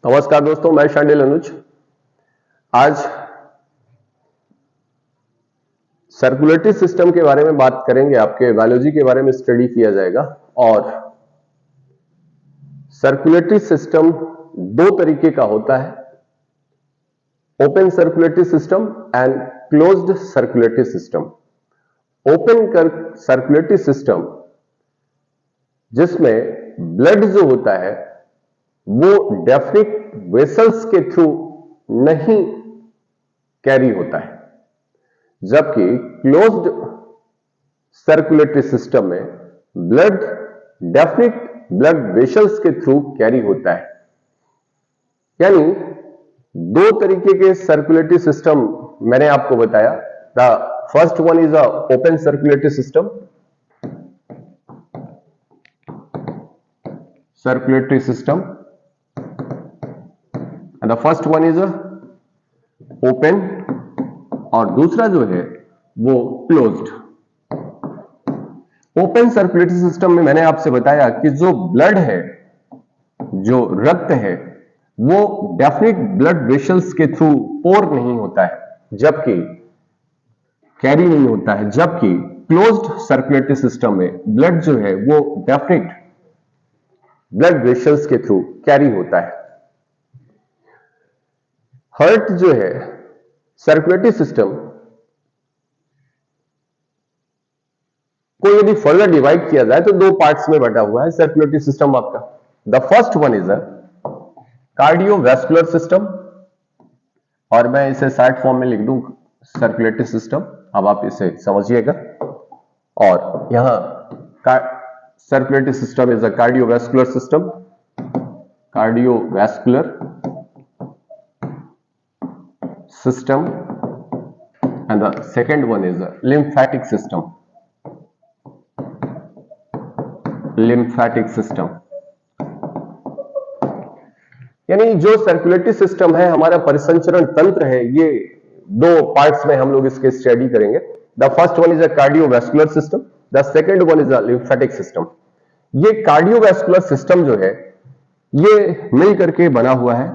नमस्कार दोस्तों, मैं शांडिल अनुज। आज सर्कुलेटरी सिस्टम के बारे में बात करेंगे। आपके बायोलॉजी के बारे में स्टडी किया जाएगा। और सर्कुलेटरी सिस्टम दो तरीके का होता है, open circulatory system and closed circulatory system. Open circulatory system जिसमें ब्लड जो होता है वो डेफिनिट वेसल्स के थ्रू नहीं कैरी होता है, जबकि क्लोज्ड सर्कुलेटरी सिस्टम में ब्लड डेफिनिट ब्लड वेसल्स के थ्रू कैरी होता है। यानी दो तरीके के सर्कुलेटरी सिस्टम मैंने आपको बताया। The first one is a open circulatory system, circulatory system, and the first one is a open, और दूसरा जो है वो क्लोज्ड। ओपन सर्कुलेटरी सिस्टम में मैंने आपसे बताया कि जो ब्लड है, जो रक्त है, वो डेफिनिट ब्लड वेसल्स के थ्रू पोर नहीं होता है, जबकि कैरी नहीं होता है। जबकि क्लोज्ड सर्कुलेटरी सिस्टम में ब्लड जो है वो डेफिनिट ब्लड वेसल्स के थ्रू कैरी होता है। हार्ट जो है सर्कुलेटरी सिस्टम को यदि फर्दर डिवाइड किया जाए तो दो पार्ट्स में बटा हुआ है सर्कुलेटरी सिस्टम आपका। The first one is a cardiovascular system, और मैं इसे शॉर्ट फॉर्म में लिख दूं सर्कुलेटरी सिस्टम। अब आप इसे समझिएगा। और यहां circulatory system is a cardiovascular system, cardiovascular system, and the second one is a lymphatic system, lymphatic system. यानी जो सर्कुलेटरी सिस्टम है, हमारा परिसंचरण तंत्र है, ये दो पार्ट्स में हम लोग इसके स्टडी करेंगे। The first one is a cardiovascular system, the second one is a lymphatic system. ये कार्डियोवैस्कुलर सिस्टम जो है ये मिल करके बना हुआ है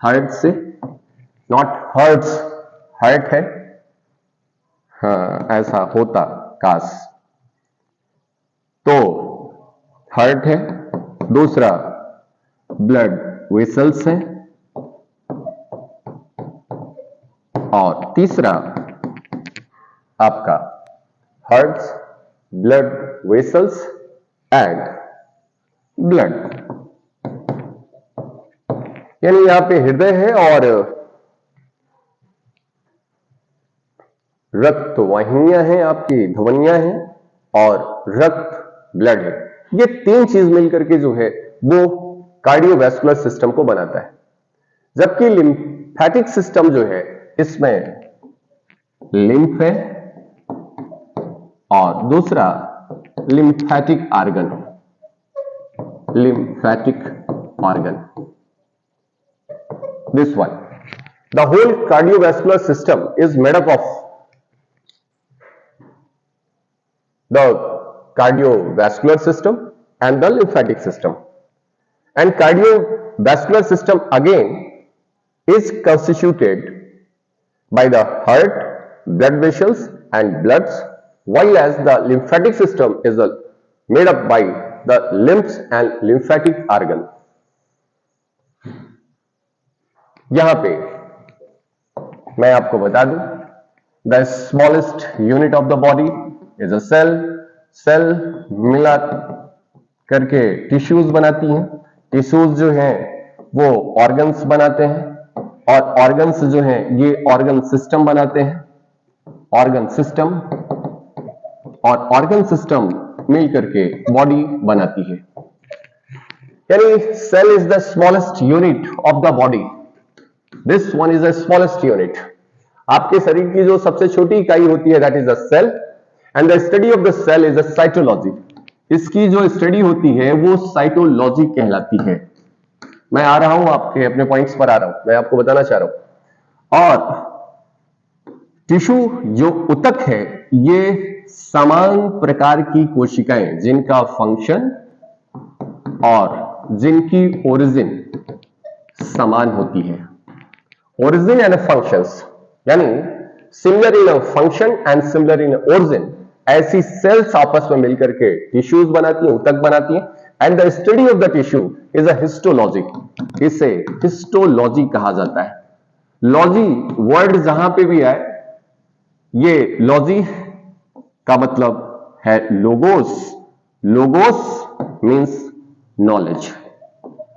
हार्ट से, नॉट हर्ट्स, हार्ट है, हाँ ऐसा होता काश। तो हार्ट है, दूसरा ब्लड वेसल्स है, और तीसरा आपका hearts, blood vessels and blood. यानी यहां पे हृदय है और रक्त वाहिनियां हैं, आपकी धमनियां हैं, और रक्त ब्लड है। ये तीन चीज मिलकर के जो है वो कार्डियोवैस्कुलर सिस्टम को बनाता है। जबकि लिम्फेटिक सिस्टम जो है इसमें लिम्फ है और दूसरा lymphatic organ, lymphatic organ, this one. The whole cardiovascular system is made up of the cardiovascular system and the lymphatic system, and cardiovascular system again is constituted by the heart, blood vessels and bloods, while as the lymphatic system is made up by the lymphs and lymphatic organ. यहां पे मैं आपको बता दूं, the smallest unit of the body is a cell. Cell मिला करके tissues बनाती हैं, टिश्यूज जो हैं वो ऑर्गन्स बनाते हैं, और ऑर्गन्स जो हैं ये ऑर्गन सिस्टम बनाते हैं, ऑर्गन सिस्टम, और ऑर्गन सिस्टम मिल करके बॉडी बनाती है। यानी cell is the smallest unit of the body, this one is the smallest unit. आपके शरीर की जो सबसे छोटी इकाई होती है that is the cell, and the study of the cell is the cytology. इसकी जो स्टडी होती है वो साइटोलॉजी कहलाती है। मैं आ रहा हूं, आपके अपने पॉइंट्स पर आ रहा हूं, मैं आपको बताना चाह रहा हूं। और टिश्यू जो ऊतक है ये समान प्रकार की कोशिकाएं जिनका फंक्शन और जिनकी ओरिजिन समान होती है। ओरिजिन एंड फंक्शंस, यानी similar in function and similar in origin, ऐसी सेल्स आपस में मिलकर के टिश्यूज बनाती हैं, ऊतक बनाती हैं। And the study of the tissue is a histology, इसे हिस्टोलॉजी कहा जाता है। लॉजी वर्ड जहां पे भी आए, ये लॉजी का मतलब है लोगोस। लोगोस मींस नॉलेज,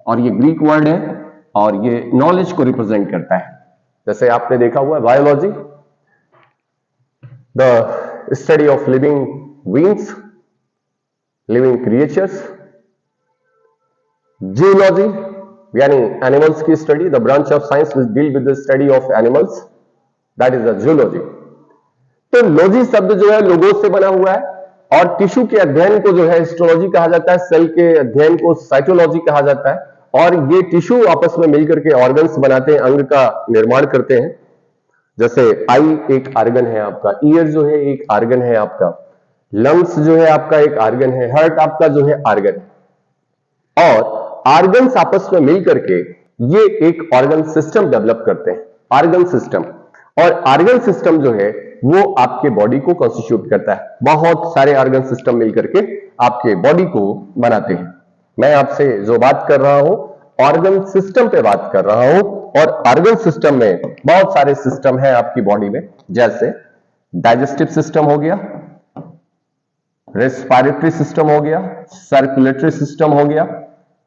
और ये ग्रीक वर्ड है और ये नॉलेज को रिप्रेजेंट करता है। जैसे आपने देखा हुआ है biology, the study of living beings, living creatures. Zoology यानी एनिमल्स की study, the branch of science which deal with the study of animals, that is the zoology. तो लॉजी शब्द जो है लोगोस से बना हुआ है, और टिश्यू के अध्ययन को जो है हिस्टोलॉजी कहा जाता है, सेल के अध्ययन को साइटोलॉजी कहा जाता है। और ये टिश्यू आपस में मिलकर के ऑर्गन्स बनाते हैं, अंग का निर्माण करते हैं। जैसे आई एक आर्गन है आपका, ईयर जो है एक आर्गन है आपका, लंग्स जो है आपका एक आर्गन है, हार्ट आपका जो है आर्गन है। और आर्गन्स आपस में मिलकर के ये एक ऑर्गन सिस्टम डेवलप करते हैं, आर्गन सिस्टम। और आर्गन सिस्टम जो है वो आपके बॉडी को कॉन्स्टिट्यूट करता है। बहुत सारे आर्गन सिस्टम मिलकर के आपके बॉडी को बनाते हैं। मैं आपसे जो बात कर रहा हूं ऑर्गन सिस्टम पे बात कर रहा हूं, और ऑर्गन सिस्टम में बहुत सारे सिस्टम है आपकी बॉडी में, जैसे डाइजेस्टिव सिस्टम हो गया, रेस्पिरेटरी सिस्टम हो गया, सर्कुलेटरी सिस्टम हो गया,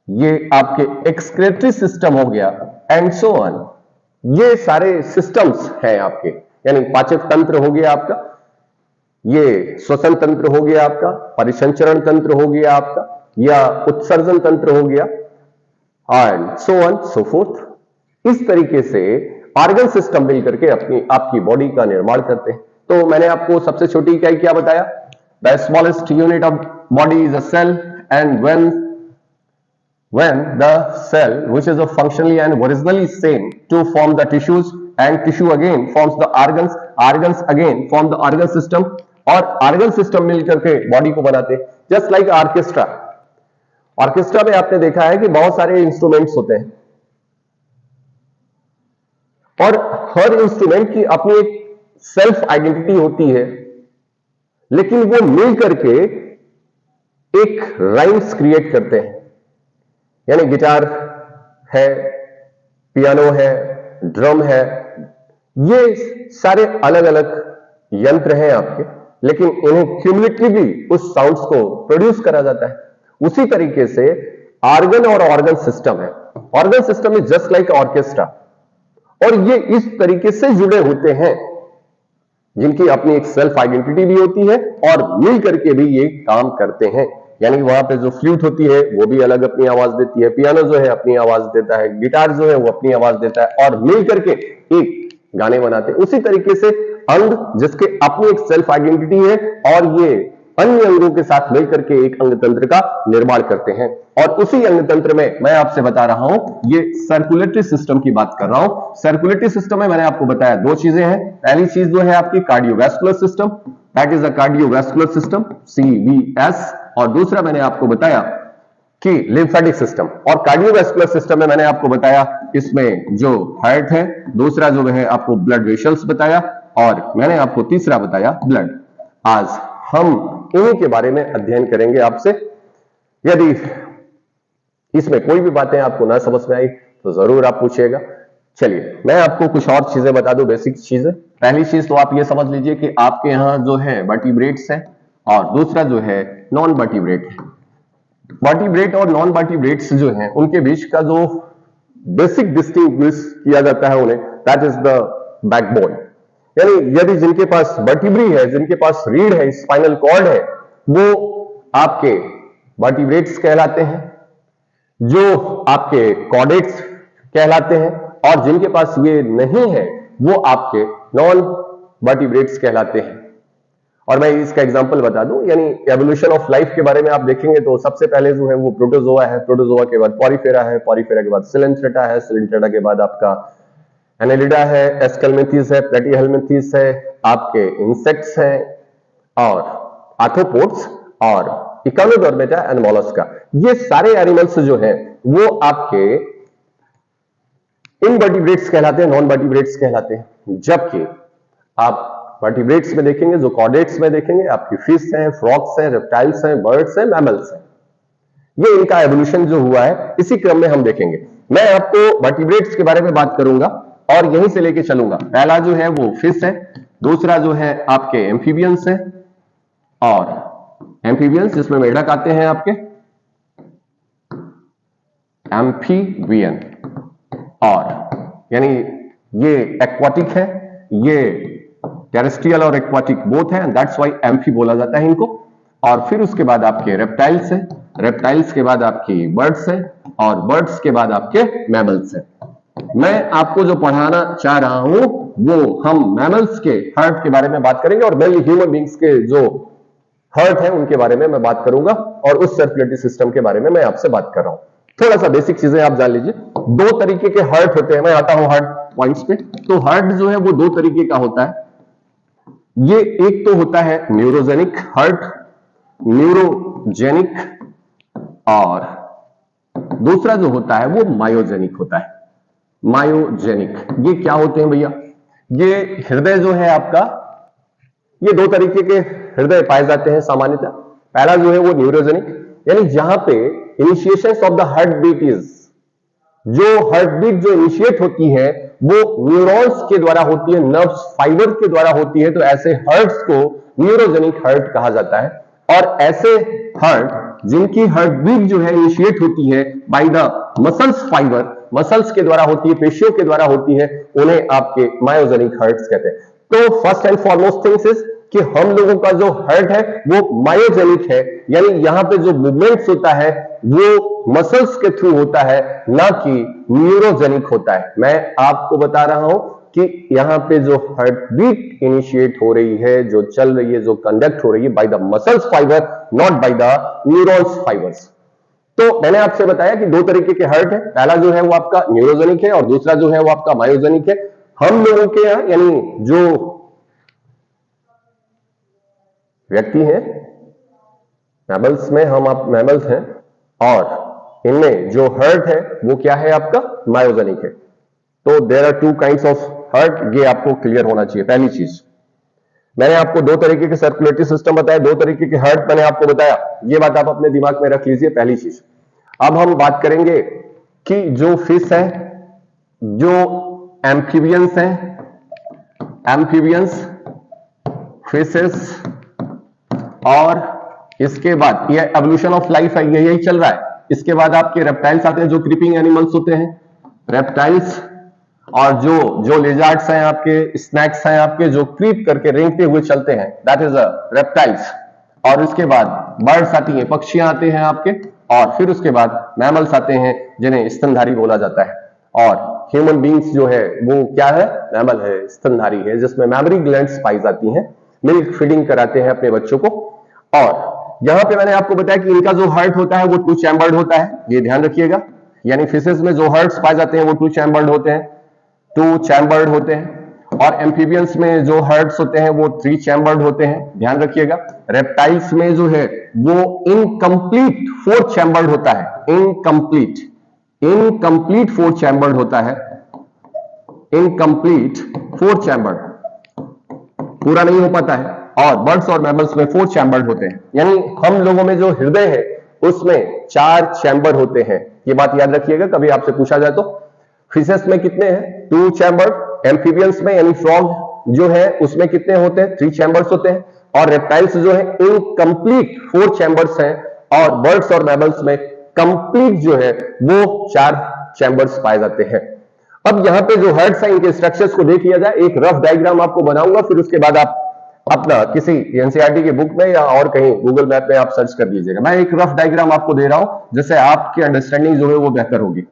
ये आपके एक्सक्रेटरी सिस्टम हो गया, एंड सो ऑन। ये सारे सिस्टम्स हैं आपके, यानी पाचक तंत्र हो गया आपका, ये श्वसन तंत्र हो गया आपका, परिसंचरण तंत्र हो गया आपका, या उत्सर्जन तंत्र हो गया, and so on so fourth. इस तरीके से ऑर्गन सिस्टम मिलकर के अपनी आपकी बॉडी का निर्माण करते हैं। तो मैंने आपको सबसे छोटी इकाई क्या बताया? The smallest unit of body is a cell, and when the cell, which is of functionally and originally same, to form the tissues, and tissue again forms the organs, organs again form the organ system, और organ system मिलकर के body को बनाते हैं। Just like orchestra, orchestra में आपने देखा है कि बहुत सारे इंस्ट्रूमेंट्स होते हैं, और हर इंस्ट्रूमेंट की अपनी एक सेल्फ आइडेंटिटी होती है, लेकिन वो मिल करके एक राइम्स क्रिएट करते हैं। यानी गिटार है, पियानो है, ड्रम है, ये सारे अलग अलग यंत्र हैं आपके, लेकिन इन्हें क्यूमुलेटिवली उस साउंड्स को प्रोड्यूस करा जाता है। उसी तरीके से ऑर्गन और ऑर्गन सिस्टम है। Organ system is just like orchestra, और ये इस तरीके से जुड़े होते हैं, जिनकी अपनी एक सेल्फ आइडेंटिटी भी होती है, और मिल करके भी ये काम करते हैं। यानी वहां पे जो फ्लूट होती है वो भी अलग अपनी आवाज देती है, पियानो जो है अपनी आवाज देता है, गिटार जो है वो अपनी आवाज देता है, और मिल करके एक गाने बनाते हैं। उसी तरीके से अंग जिसके अपनी एक सेल्फ आइडेंटिटी है, और ये अन्य अंगों के साथ मिलकर के एक अंग तंत्र का निर्माण करते हैं। और उसी अंग तंत्र में मैं आपसे बता रहा हूं, ये सर्कुलेटरी सिस्टम की बात कर रहा हूं। सर्कुलेटरी सिस्टम में मैंने आपको बताया दो चीजें हैं। पहली चीज जो है आपकी cardiovascular system, that is a cardiovascular system, CVS। और दूसरा मैंने आपको बताया कि लिम्फेटिक सिस्टम। और कार्डियोवैस्कुलर सिस्टम में मैंने आपको बताया इसमें जो हार्ट है, दूसरा जो है आपको ब्लड वेसल्स बताया, और मैंने आपको तीसरा बताया ब्लड। आज हम इन्हीं के बारे में अध्ययन करेंगे आपसे। यदि इसमें कोई भी बातें आपको ना समझ में आई तो जरूर आप पूछिएगा। चलिए मैं आपको कुछ और चीजें बता दूं, बेसिक चीजें। पहली चीज तो आप ये समझ लीजिए कि आपके यहां जो है वर्टिब्रेट्स है, और दूसरा जो है नॉन वर्टिब्रेट है। वर्टिब्रेट और नॉन वर्टिब्रेट्स जो हैं उनके बीच का जो बेसिक डिस्टिंग्विश किया जाता है उन्हें, दैट इज द बैकबोन। यानी यदि जिनके पास वर्टिब्री है, जिनके पास रीढ़ है, स्पाइनल कॉर्ड है, वो आपके वर्टिब्रेट्स कहलाते हैं, जो आपके कॉर्डेट्स कहलाते हैं, और जिनके पास ये नहीं है वो आपके नॉन वर्टिब्रेट्स कहलाते हैं। और मैं इसका एग्जांपल बता दूं, यानी एवोल्यूशन ऑफ लाइफ के बारे में आप देखेंगे तो सबसे पहले जो है वो प्रोटोजोआ है, प्रोटोजोआ के बाद पॉरीफेरा है, पॉरीफेरा के बाद सिलेंट्रेटा है, सिलेंट्रेटा के बाद आपका एनेलिडा है, एस्केलमेंथिस है, प्लेटीहेलमिंथिस है, आपके इंसेक्ट्स हैं, और आर्थ्रोपोड्स, और इकोनोडर्मेटा एंड मोलस्का। ये सारे एनिमल्स जो हैं वो आपके इनवर्टिब्रेट्स कहलाते हैं, नॉन वर्टिब्रेट्स कहलाते हैं। जबकि आप वर्टिब्रेट्स में देखेंगे, जो कॉर्डेट्स में देखेंगे, आपकी फिश हैं, फ्रॉक्स हैं, रेप्टाइल्स हैं, बर्ड्स हैं, मैमल्स हैं। ये इनका एवोल्यूशन जो हुआ है इसी क्रम में हम देखेंगे। मैं आपको वर्टिब्रेट्स के बारे में बात करूंगा और यहीं से लेके चलूंगा। पहला जो है वो फिश है, दूसरा जो है आपके एम्फीबियंस है, और एम्फीबियंस जिसमें मेढक आते हैं आपके एम्फीबियन, और यानी ये एक्वाटिक है, ये टेरेस्ट्रियल और एक्वाटिक बोथ है, दैट्स व्हाई एम्फी बोला जाता है इनको। और फिर उसके बाद आपके रेप्टाइल्स हैं, रेप्टाइल्स के बाद आपकी बर्ड्स हैं, और बर्ड्स के बाद आपके मैमल्स हैं। मैं आपको जो पढ़ाना चाह रहा हूं वो हम मैमल्स के हार्ट के बारे में बात करेंगे, और मेनली ह्यूमन बींग्स के जो हार्ट है उनके बारे में मैं बात करूंगा, और उस सर्कुलेटरी सिस्टम के बारे में मैं आपसे बात कर रहा हूं। थोड़ा सा बेसिक चीजें आप जान लीजिए। दो तरीके के हार्ट होते हैं, मैं आता हूं हार्ट पॉइंट्स पे। तो हार्ट जो है वो दो तरीके का होता है। ये एक तो होता है न्यूरोजेनिक हार्ट, न्यूरोजेनिक, और दूसरा जो होता है वो मायोजेनिक होता है। मायोजेनिक ये क्या होते हैं भैया? ये हृदय जो है आपका, ये दो तरीके के हृदय पाए जाते हैं सामान्यतः। पहला जो है वो न्यूरोजेनिक, यानी जहां पे initiation of the heart beat is, जो हार्ट बीट जो इनिशिएट होती है वो न्यूरॉन्स के द्वारा होती है, नर्व्स फाइबर के द्वारा होती है, तो ऐसे हार्ट्स को न्यूरोजेनिक हार्ट कहा जाता है। और ऐसे हार्ट जिनकी हार्ट बीट जो है इनिशिएट होती है by the muscles fibre, muscles के द्वारा होती है, पेशियों के द्वारा होती है, उन्हें आपके मायोजेनिक हार्ट्स कहते हैं। तो first and foremost things is कि हम लोगों का जो हार्ट है वो मायोजेनिक है, यानी यहां पे जो मूवमेंट्स होता है वो मसल्स के थ्रू होता है, ना कि न्यूरोजेनिक होता है। मैं आपको बता रहा हूं कि यहां पे जो हार्ट बीट इनिशिएट हो रही है, जो चल रही है, जो कंडक्ट हो रही है by the muscles fibre, not by the neurons fibres. तो मैंने आपसे बताया कि दो तरीके के हार्ट है, पहला जो है वो आपका न्यूरोजेनिक है और दूसरा जो है वो आपका मायोजेनिक है। हम लोगों के यहां यानी जो व्यक्ति हैं, मैमल्स में हम आप मैमल्स हैं, और इनमें जो हार्ट है वो क्या है आपका मायोजेनिक है। तो there are two kinds of heart, ये आपको क्लियर होना चाहिए। पहली चीज मैंने आपको दो तरीके के सर्कुलेटरी सिस्टम बताया, दो तरीके के हार्ट मैंने आपको बताया, ये बात आप अपने दिमाग में रख लीजिए, पहली चीज। अब हम बात करेंगे कि जो फिश है, जो एम्फीबियंस हैं, एम्फीबियंस, फिशेस, और इसके बाद ये एवोल्यूशन ऑफ लाइफ है, यही चल रहा है। इसके बाद आपके रेप्टाइल्स आते हैं जो क्रीपिंग एनिमल्स होते हैं, रेप्टाइल्स, और जो लेजार्ड्स हैं आपके, स्नैक्स हैं आपके, जो क्रीप करके रेंगते हुए चलते हैं, दैट इज अ रेप्टाइल्स। और इसके बाद बर्ड्स आती हैं, पक्षियां आते हैं आपके, और फिर उसके बाद मैमल्स आते हैं जिन्हें स्तनधारी बोला जाता है। और ह्यूमन बींग्स जो है वो क्या है? मैमल है, स्तनधारी है, जिसमें मैमरी ग्लैंड्स पाई जाती हैं, मिल्क फीडिंग कराते हैं अपने बच्चों को। और यहां पे मैंने आपको बताया कि इनका जो हार्ट होता है वो टू चैम्बर्ड होता है, ये ध्यान रखिएगा। यानी फिशेस में जो हार्ट्स पाए जाते हैं वो टू चैम्बर्ड होते हैं, टू चैम्बर्ड होते हैं। और एम्फीबियंस में जो हार्ट्स होते हैं वो थ्री चैम्बर्ड होते हैं, ध्यान रखिएगा। रेप्टाइल्स में जो है वो इनकम्प्लीट फोर चैम्बर्ड होता है, इनकम्प्लीट फोर चैम्बर्ड होता है, इनकम्प्लीट फोर चैम्बर्ड, पूरा नहीं हो पाता है। और बर्ड्स और मैमल्स में फोर चैम्बर्ड होते हैं, यानी हम लोगों में जो हृदय है उसमें चार चैम्बर होते हैं, ये बात याद रखिएगा कभी आपसे पूछा जाए तो। फिशेस में कितने हैं? Two chambered. एम्फीबियंस में यानी फ्रॉग जो है उसमें कितने होते हैं? थ्री चैम्बर्स होते हैं। और रेप्टाइल्स जो है इनकम्प्लीट फोर चैम्बर्स हैं, और बर्ड्स और मैमल्स में कंप्लीट जो है वो चार चैम्बर्स पाए जाते हैं। अब यहां पे जो हार्ट्स हैं इनके स्ट्रक्चर्स को देख लिया जाए, एक रफ डायग्राम आपको बनाऊंगा, फिर उसके बाद आप अपना किसी एनसीईआरटी की बुक में या और कहीं गूगल मैप में आप सर्च कर लीजिएगा। मैं एक रफ डायग्राम आपको दे रहा हूं जिससे आपकी अंडरस्टैंडिंग जो है वो बेहतर होगी।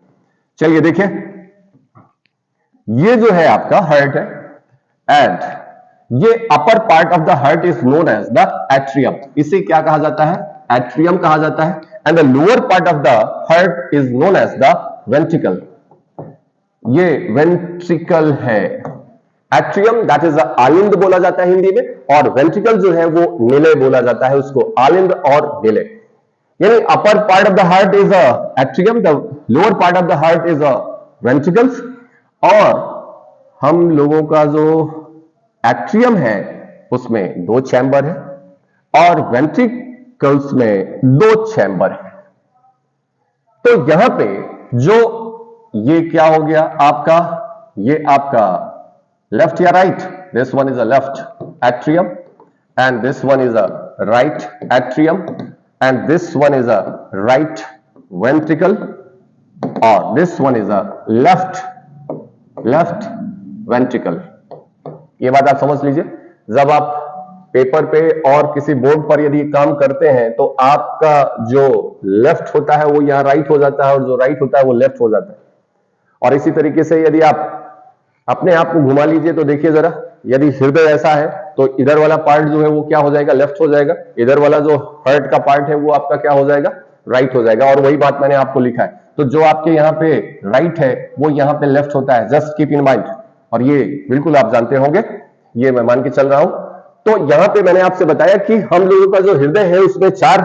चलिए देखिए, ये जो है आपका हार्ट है, एंड ये upper part of the heart is known as the atrium. इसे क्या कहा जाता है? एट्रियम कहा जाता है। And the lower part of the heart is known as the ventricle. ये वेंट्रिकल है। एट्रियम दैट इज आलिंद बोला जाता है हिंदी में, और वेंट्रिकल जो है वो निलय बोला जाता है उसको, आलिंद और निलय। यानी अपर part of the heart is a atrium, the lower part of the heart is a ventricles. और हम लोगों का जो एट्रियम है उसमें 2 चैम्बर है और वेंट्रिकल्स में 2 चैम्बर है। तो यहां पे जो ये क्या हो गया आपका, ये आपका लेफ्ट या right, this one is a left atrium and this one is a right atrium and this one is a right ventricle और this one is a left ventricle. ये बात आप समझ लीजिए। जब आप पेपर पे और किसी बोर्ड पर यदि काम करते हैं तो आपका जो लेफ्ट होता है वो यहां राइट हो जाता है और जो राइट होता है वो लेफ्ट हो जाता है। और इसी तरीके से यदि आप अपने आप को घुमा लीजिए तो देखिए जरा, यदि हृदय ऐसा है तो इधर वाला पार्ट जो है वो क्या हो जाएगा, लेफ्ट हो जाएगा। इधर वाला जो हार्ट का पार्ट है वो आपका क्या हो जाएगा, राइट हो जाएगा। और वही बात मैंने आपको लिखा है। तो जो आपके यहाँ पे राइट है वो यहाँ पे लेफ्ट होता है, जस्ट कीप इन माइंड। और ये बिल्कुल आप जानते होंगे, ये मैं मान के चल रहा हूं। तो यहां पे मैंने आपसे बताया कि हम लोगों का जो हृदय है उसमें 4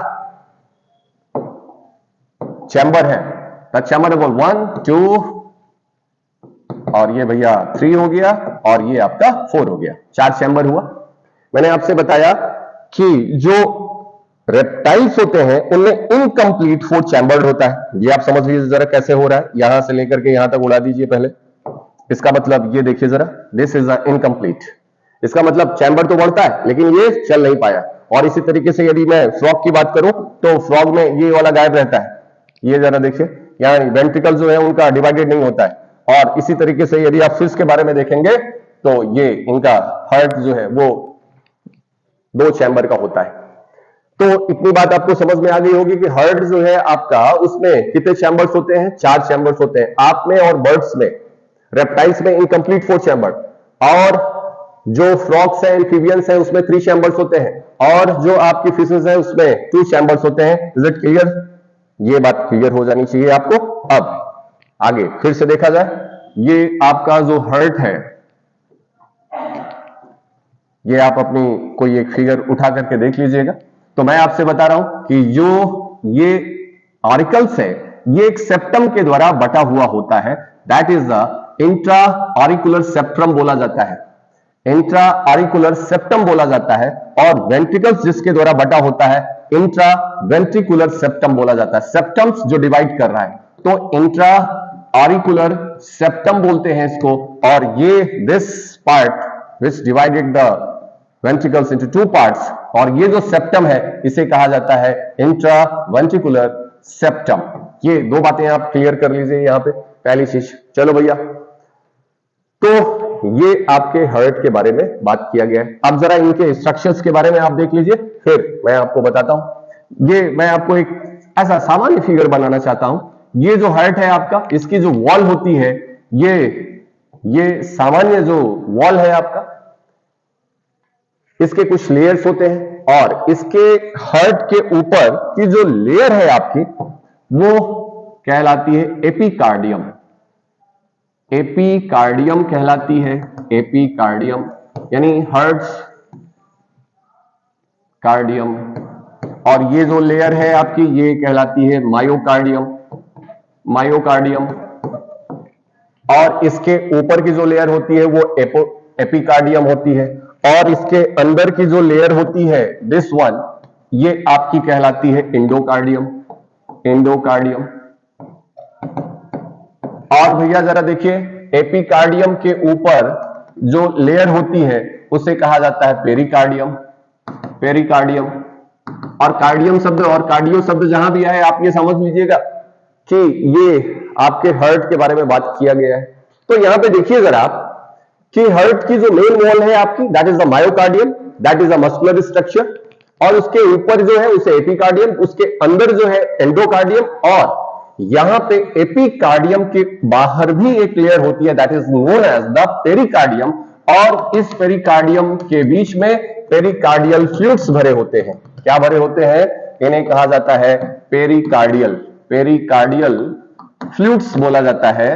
चैम्बर है। चैम्बर नंबर 1, 2 और ये भैया 3 हो गया और ये आपका 4 हो गया, 4 चैम्बर हुआ। मैंने आपसे बताया कि जो रेप्टाइल्स होते हैं उनमें इनकम्प्लीट 4 चैम्बर्ड होता है। ये आप समझ लीजिए जरा कैसे हो रहा है, यहां से लेकर के यहां तक उड़ा दीजिए पहले। इसका मतलब ये देखिए जरा, दिस इज अ इनकम्प्लीट। इसका मतलब चैम्बर तो बढ़ता है लेकिन ये चल नहीं पाया। और इसी तरीके से यदि मैं फ्रॉग की बात करूं तो फ्रॉग में ये वाला गायब रहता है। ये जरा देखिए, यहाँ वेंट्रिकल जो है उनका डिवाइडेड नहीं होता है। और इसी तरीके से यदि आप फिश के बारे में देखेंगे तो ये इनका हार्ट जो है वो 2 चैम्बर का होता है। तो इतनी बात आपको समझ में आ गई होगी कि हार्ट जो है आपका उसमें कितने चैम्बर्स होते हैं, 4 चैम्बर्स होते हैं। आप में और बर्ड्स में, रेप्टाइल्स में इनकम्प्लीट 4 चैम्बर, और जो फ्रॉग्स है, एम्फीबियंस है उसमें 3 चैम्बर्स होते हैं, और जो आपकी फिशेस है उसमें 2 चैम्बर्स होते हैं। Is it clear? ये बात क्लियर हो जानी चाहिए आपको। अब आगे फिर से देखा जाए, ये आपका जो हार्ट है, ये आप अपनी कोई एक फिगर उठा करके देख लीजिएगा। तो मैं आपसे बता रहा हूं कि जो ये ऑरिकल्स है ये एक सेप्टम के द्वारा बटा हुआ होता है, that is the intra auricular septum बोला जाता है। इंट्रा ऑरिकुलर सेप्टम बोला जाता है। और वेंट्रिकल्स जिसके द्वारा बटा होता है इंट्रा वेंट्रिकुलर सेप्टम बोला जाता है। सेप्टम्स जो डिवाइड कर रहा है, तो इंट्रा ऑरिकुलर सेप्टम बोलते हैं इसको। और ये this part which divided the ventricles into 2 parts, और ये जो सेप्टम है इसे कहा जाता है इंट्रावेंट्रिकुलर सेप्टम। ये 2 बातें आप क्लियर कर लीजिए यहां पे, पहली चीज। चलो भैया, तो ये आपके हार्ट के बारे में बात किया गया है। अब जरा इनके स्ट्रक्चर्स के बारे में आप देख लीजिए, फिर मैं आपको बताता हूं। ये मैं आपको एक ऐसा सामान्य फिगर बनाना चाहता हूं। ये जो हार्ट है आपका, इसकी जो वॉल होती है, ये सामान्य जो वॉल है आपका, इसके कुछ लेयर्स होते हैं। और इसके हार्ट के ऊपर की जो लेयर है आपकी वो कहलाती है एपिकार्डियम। एपिकार्डियम कहलाती है, एपिकार्डियम यानी हार्ट कार्डियम। और ये जो लेयर है आपकी ये कहलाती है मायोकार्डियम, मायोकार्डियम। और इसके ऊपर की जो लेयर होती है वो एपिकार्डियम होती है। और इसके अंदर की जो लेयर होती है दिस वन, ये आपकी कहलाती है एंडोकार्डियम, एंडोकार्डियम। और भैया जरा देखिए, एपिकार्डियम के ऊपर जो लेयर होती है उसे कहा जाता है पेरिकार्डियम, पेरिकार्डियम। और कार्डियम शब्द और कार्डियो शब्द जहां भी आए आप ये समझ लीजिएगा कि ये आपके हार्ट के बारे में बात किया गया है। तो यहां पे देखिए जरा आप कि हार्ट की जो मेन वॉल है आपकी, that is the myocardium, that is a muscular structure. और उसके ऊपर जो है उसे एपिकार्डियम, उसके अंदर जो है एंडोकार्डियम। और यहां पे एपिकार्डियम के बाहर भी एक लेयर होती है, that is known as the pericardium. और इस पेरिकार्डियम के बीच में पेरिकार्डियल फ्लूइड्स भरे होते हैं। क्या भरे होते हैं? इन्हें कहा जाता है पेरिकार्डियल, पेरिकार्डियल फ्लूइड्स बोला जाता है।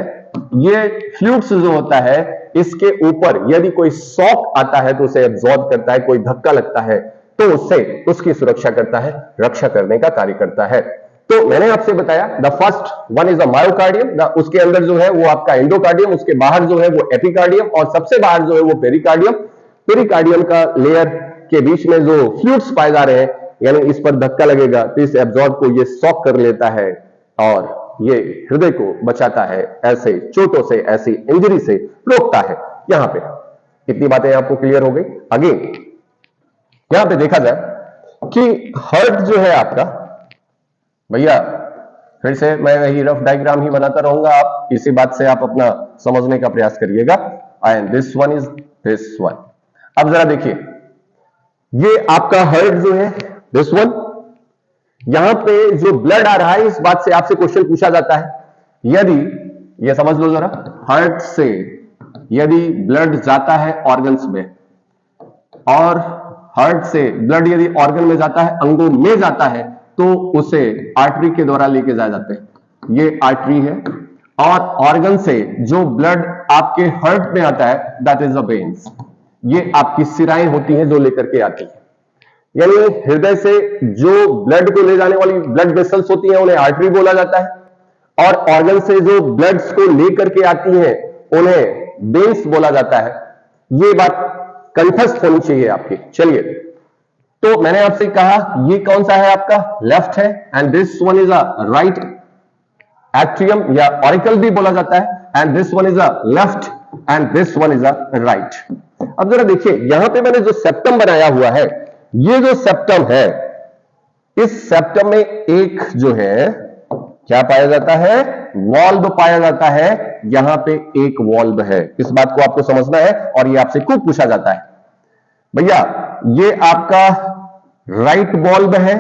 ये फ्लूइड्स जो होता है इसके ऊपर यदि कोई शॉक आता है तो उसे एब्जॉर्ब करता है, कोई धक्का लगता है तो उससे उसकी सुरक्षा करता है, रक्षा करने का कार्य करता है। तो मैंने आपसे बताया the first one is a myocardium, उसके अंदर जो है वो आपका एंडोकार्डियम, उसके बाहर जो है वो एपिकार्डियम, और सबसे बाहर जो है वो पेरिकार्डियम। पेरिकार्डियम का लेयर के बीच में जो फ्लूइड्स पाए जा रहे हैं, यानी इस पर धक्का लगेगा तो इस एब्जॉर्ब को ये सॉक कर लेता है और ये हृदय को बचाता है, ऐसे चोटों से, ऐसी इंजरी से रोकता है। यहां पे इतनी बातें आपको क्लियर हो गई। अगेन यहां पे देखा जाए कि हार्ट जो है आपका, भैया फिर से मैं वही रफ डायग्राम ही बनाता रहूंगा, आप इसी बात से आप अपना समझने का प्रयास करिएगा। And this one is this one. अब जरा देखिए, ये आपका हार्ट जो है दिस वन, यहां पे जो ब्लड आ रहा है, इस बात से आपसे क्वेश्चन पूछा जाता है, यदि ये समझ लो जरा, हार्ट से यदि ब्लड जाता है ऑर्गन्स में, और हार्ट से ब्लड यदि ऑर्गन में जाता है, अंगों में जाता है, तो उसे आर्टरी के द्वारा लेके जाए जाते हैं। ये आर्टरी है, और ऑर्गन से जो ब्लड आपके हार्ट में आता है दैट इज द वेन्स। ये आपकी सिराएं होती हैं जो लेकर के आती है, यानी हृदय से जो ब्लड को ले जाने वाली ब्लड वेसल्स होती हैं उन्हें आर्टरी बोला जाता है, और ऑर्गन से जो ब्लड्स को लेकर के आती हैं उन्हें वेन्स बोला जाता है। ये बात कंठस्थ होनी चाहिए आपकी। चलिए, तो मैंने आपसे कहा ये कौन सा है आपका, लेफ्ट है, and this one is a right atrium या ऑरिकल भी बोला जाता है, and this one is a left and this one is a right. अब जरा देखिए, यहां पे मैंने जो सेप्टम बनाया हुआ है, ये जो सेप्टम है, इस सेप्टम में एक जो है क्या पाया जाता है, वॉल्व पाया जाता है। यहां पे एक वॉल्व है, इस बात को आपको समझना है, और ये आपसे खूब पूछा जाता है। भैया ये आपका राइट वॉल्व है,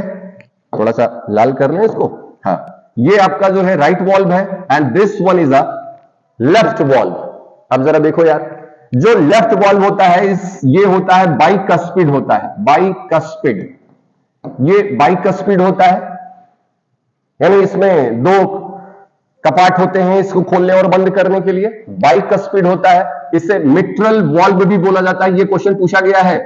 थोड़ा सा लाल कर लें इसको, हाँ, ये आपका जो है राइट वॉल्व है, and this one is a left valve. अब जरा देखो यार, जो लेफ्ट वॉल्व होता है ये होता है बाइकस्पिड होता है, बाइकस्पिड, ये बाइकस्पिड होता है, यानी इसमें दो कपाट होते हैं इसको खोलने और बंद करने के लिए, बाइकस्पिड होता है। इसे मिट्रल वॉल्व भी बोला जाता है। ये क्वेश्चन पूछा गया है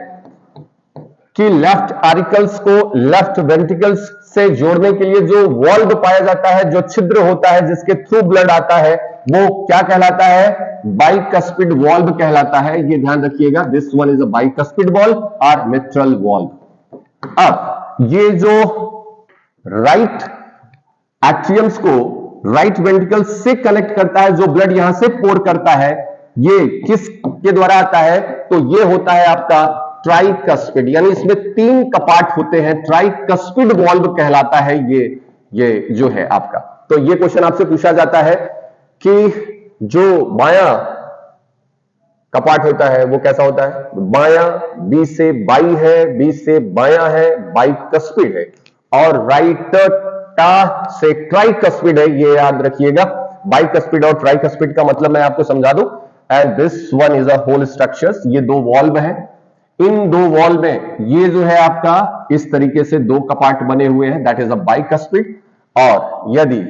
कि लेफ्ट आरिकल्स को लेफ्ट वेंट्रिकल्स से जोड़ने के लिए जो वॉल्व पाया जाता है, जो छिद्र होता है जिसके थ्रू ब्लड आता है, वो क्या कहलाता है, बाइकस्पिड वॉल्व कहलाता है। ये ध्यान रखिएगा, this one is a bicuspid valve और मिट्रल वॉल्व। अब ये जो राइट एट्रियम्स को राइट वेंट्रिकल से कनेक्ट करता है, जो ब्लड यहां से पोर करता है, ये किस के द्वारा आता है, तो ये होता है आपका ट्राइकस्पिड, यानी इसमें 3 कपाट होते हैं, ट्राइकस्पिड वॉल्व कहलाता है ये जो है आपका। तो ये क्वेश्चन आपसे पूछा जाता है कि जो बायां कपाट होता है वो कैसा होता है, बायां बी से बाई है, बी से बायां है, बाइकस्पिड है, और राइट टा से ट्राइकस्पिड है। ये याद रखिएगा, बाइकस्पिड और ट्राइकस्पिड का मतलब मैं आपको समझा दूं, and this one is a whole structures. ये 2 वॉल्व है, इन 2 वॉल्व में ये जो है आपका इस तरीके से 2 कपाट बने हुए हैं, दैट इज अ बाइकस्पिड। और यदि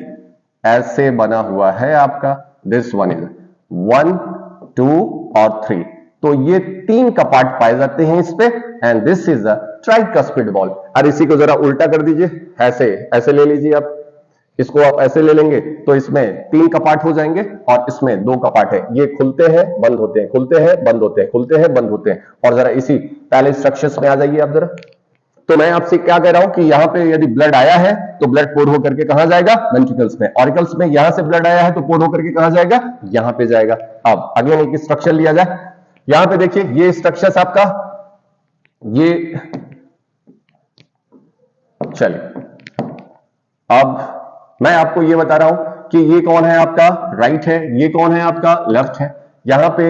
ऐसे बना हुआ है आपका, दिस वन इज 1 2 और 3, तो ये 3 कपाट पाए जाते हैं इस पे, and this is a tricuspid valve. और इसी को जरा उल्टा कर दीजिए, ऐसे ले लीजिए आप, इसको आप ऐसे ले लेंगे तो इसमें 3 कपाट हो जाएंगे और इसमें 2 कपाट है, ये खुलते हैं बंद होते हैं, खुलते हैं बंद होते हैं, खुलते हैं बंद होते हैं। और जरा इसी पहले स्ट्रक्चर्स में आ जाइए आप जरा। तो मैं आपसे क्या कह रहा हूं कि यहां पे यदि ब्लड आया है तो ब्लड पोर होकर के कहां जाएगा, वेंट्रिकल्स में। ऑरिकल्स में यहां से ब्लड आया है तो पोर होकर के कहां जाएगा, यहां पे जाएगा। अब अगेन एक स्ट्रक्चर लिया जाए, यहां पे देखिए ये स्ट्रक्चर्स आपका, ये चलिए अब मैं आपको ये बता रहा हूं कि ये कौन है आपका राइट है, ये कौन है आपका लेफ्ट है। यहां पे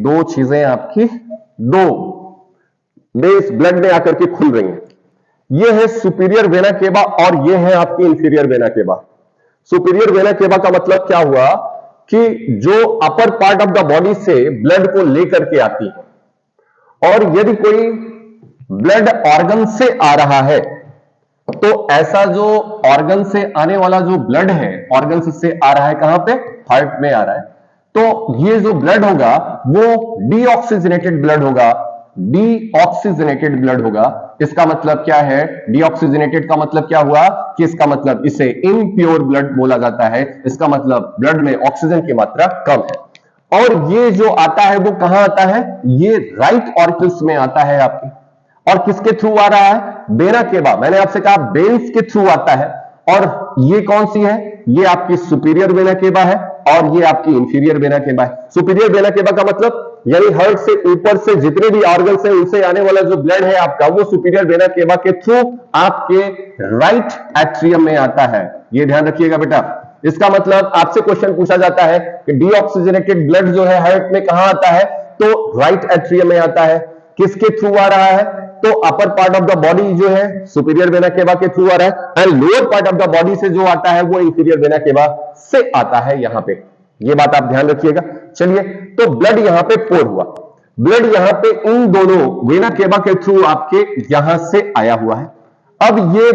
2 चीजें आपकी, 2 बेस ब्लड में आकर के खुल रही हैं। ये है सुपीरियर वेना केवा और ये है आपकी inferior vena cava. Superior vena cava का मतलब क्या हुआ कि जो अपर पार्ट ऑफ द बॉडी से ब्लड को लेकर के आती है, और यदि कोई ब्लड ऑर्गन से आ रहा है तो ऐसा जो ऑर्गन से आने वाला जो ब्लड है, ऑर्गन से आ रहा है कहां पे, हार्ट में आ रहा है, तो ये जो ब्लड होगा वो डीऑक्सीजनेटेड ब्लड होगा, डीऑक्सीजनेटेड ब्लड होगा। इसका मतलब क्या है? डीऑक्सीजनेटेड का मतलब क्या हुआ कि इसका मतलब इसे इम्प्योर ब्लड बोला जाता है। इसका मतलब ब्लड में ऑक्सीजन की मात्रा कम है। और ये जो आता है वो कहां आता है? ये राइट ऑरिकल्स में आता है आपके। और किसके थ्रू आ रहा है? Vena cava. मैंने आपसे कहा वेन्स के थ्रू आता है। और ये कौन सी है? ये आपकी सुपीरियर वेना केवा है और ये आपकी इंफीरियर वेना केवा है। सुपीरियर वेना केवा का मतलब यानी हार्ट से ऊपर से जितने भी ऑर्गन्स है उनसे आने वाला जो ब्लड है आपका वो सुपीरियर वेना केवा के थ्रू आपके राइट एट्रियम में आता है। ये ध्यान रखिएगा बेटा। इसका मतलब आपसे क्वेश्चन पूछा जाता है कि डीऑक्सीजनेटेड ब्लड जो है हार्ट में कहां आता है? तो राइट एट्रियम में आता है। किसके थ्रू आ रहा है? तो अपर पार्ट ऑफ द बॉडी जो है सुपीरियर वेना केवा के थ्रू आ रहा है and lower part of the body से जो आता है वो इंफीरियर वेना केवा से आता है यहां पे। ये बात आप ध्यान रखिएगा। चलिए, तो ब्लड यहां पे पोर हुआ। ब्लड यहां पे इन दोनों वेना केवा के थ्रू आपके यहां से आया हुआ है। अब ये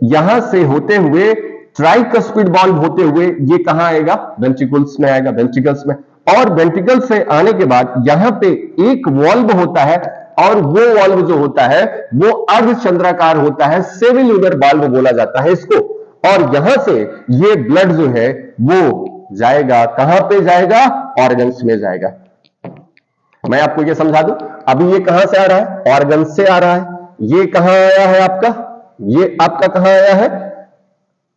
यहां से होते हुए ट्राइकस्पिड बॉन्ड होते हुए ये कहां आएगा? वेंट्रिकल्स में आएगा, वेंट्रिकल्स में। और वेंट्रिकल से आने के बाद यहां पे एक वॉल्व होता है और वो वॉल्व जो होता है वो अर्धचंद्राकार होता है, सेमिल्यूलर वाल्व बोला जाता है इसको। और यहां से ये ब्लड जो है वो जाएगा, कहां पे जाएगा? ऑर्गन्स में जाएगा। मैं आपको ये समझा दूं, अभी ये कहां से आ रहा है? ऑर्गन्स से आ रहा है। ये कहां आया है आपका? ये आपका कहां आया है?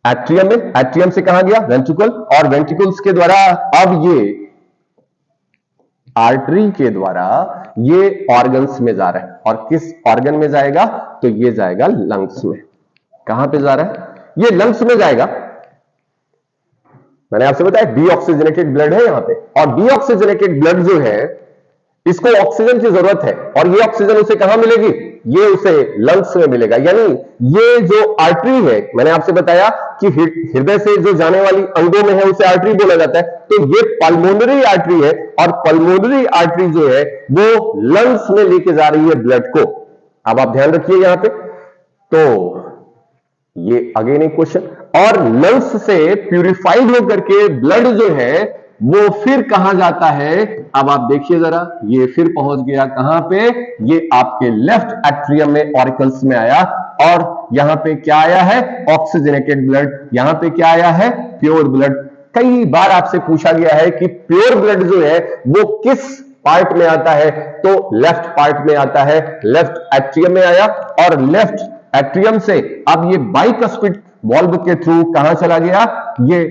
एट्रियम में। एट्रियम से कहां गया? वेंट्रिकल। और वेंट्रिकल्स के द्वारा अब ये आर्टरी के द्वारा ये ऑर्गन्स में जा रहा है। और किस ऑर्गन में जाएगा? तो ये जाएगा लंग्स में। कहां पे जा रहा है? ये लंग्स में जाएगा। मैंने आपसे बताया डीऑक्सीजनेटेड ब्लड है यहां पे। और डीऑक्सीजनेटेड ब्लड जो है इसको ऑक्सीजन की जरूरत है और ये ऑक्सीजन उसे कहां मिलेगी? ये उसे लंग्स में मिलेगा। यानी ये जो आर्टरी है, मैंने आपसे बताया कि हृदय से जो जाने वाली अंगों में है उसे आर्टरी बोला जाता है। तो ये पल्मोनरी आर्टरी है और पल्मोनरी आर्टरी जो है वो लंग्स में लेके जा रही है ब्लड को। अब आप ध्यान रखिए यहां पे। तो ये अगेन एक क्वेश्चन। और लंग्स से प्यूरिफाइड होकर के ब्लड जो है वो फिर कहां जाता है? अब आप देखिए जरा, ये फिर पहुंच गया कहां पे? ये आपके लेफ्ट एट्रियम में ऑरिकल्स में आया। और यहां पे क्या आया है? Oxygenated blood. यहां पे क्या आया है? Pure blood. कई बार आपसे पूछा गया है कि प्योर ब्लड जो है वो किस पार्ट में आता है? तो लेफ्ट पार्ट में आता है। लेफ्ट एट्रियम में आया और लेफ्ट एट्रियम से अब ये बाइकस्पिड वॉल्व के थ्रू कहां चला गया? ये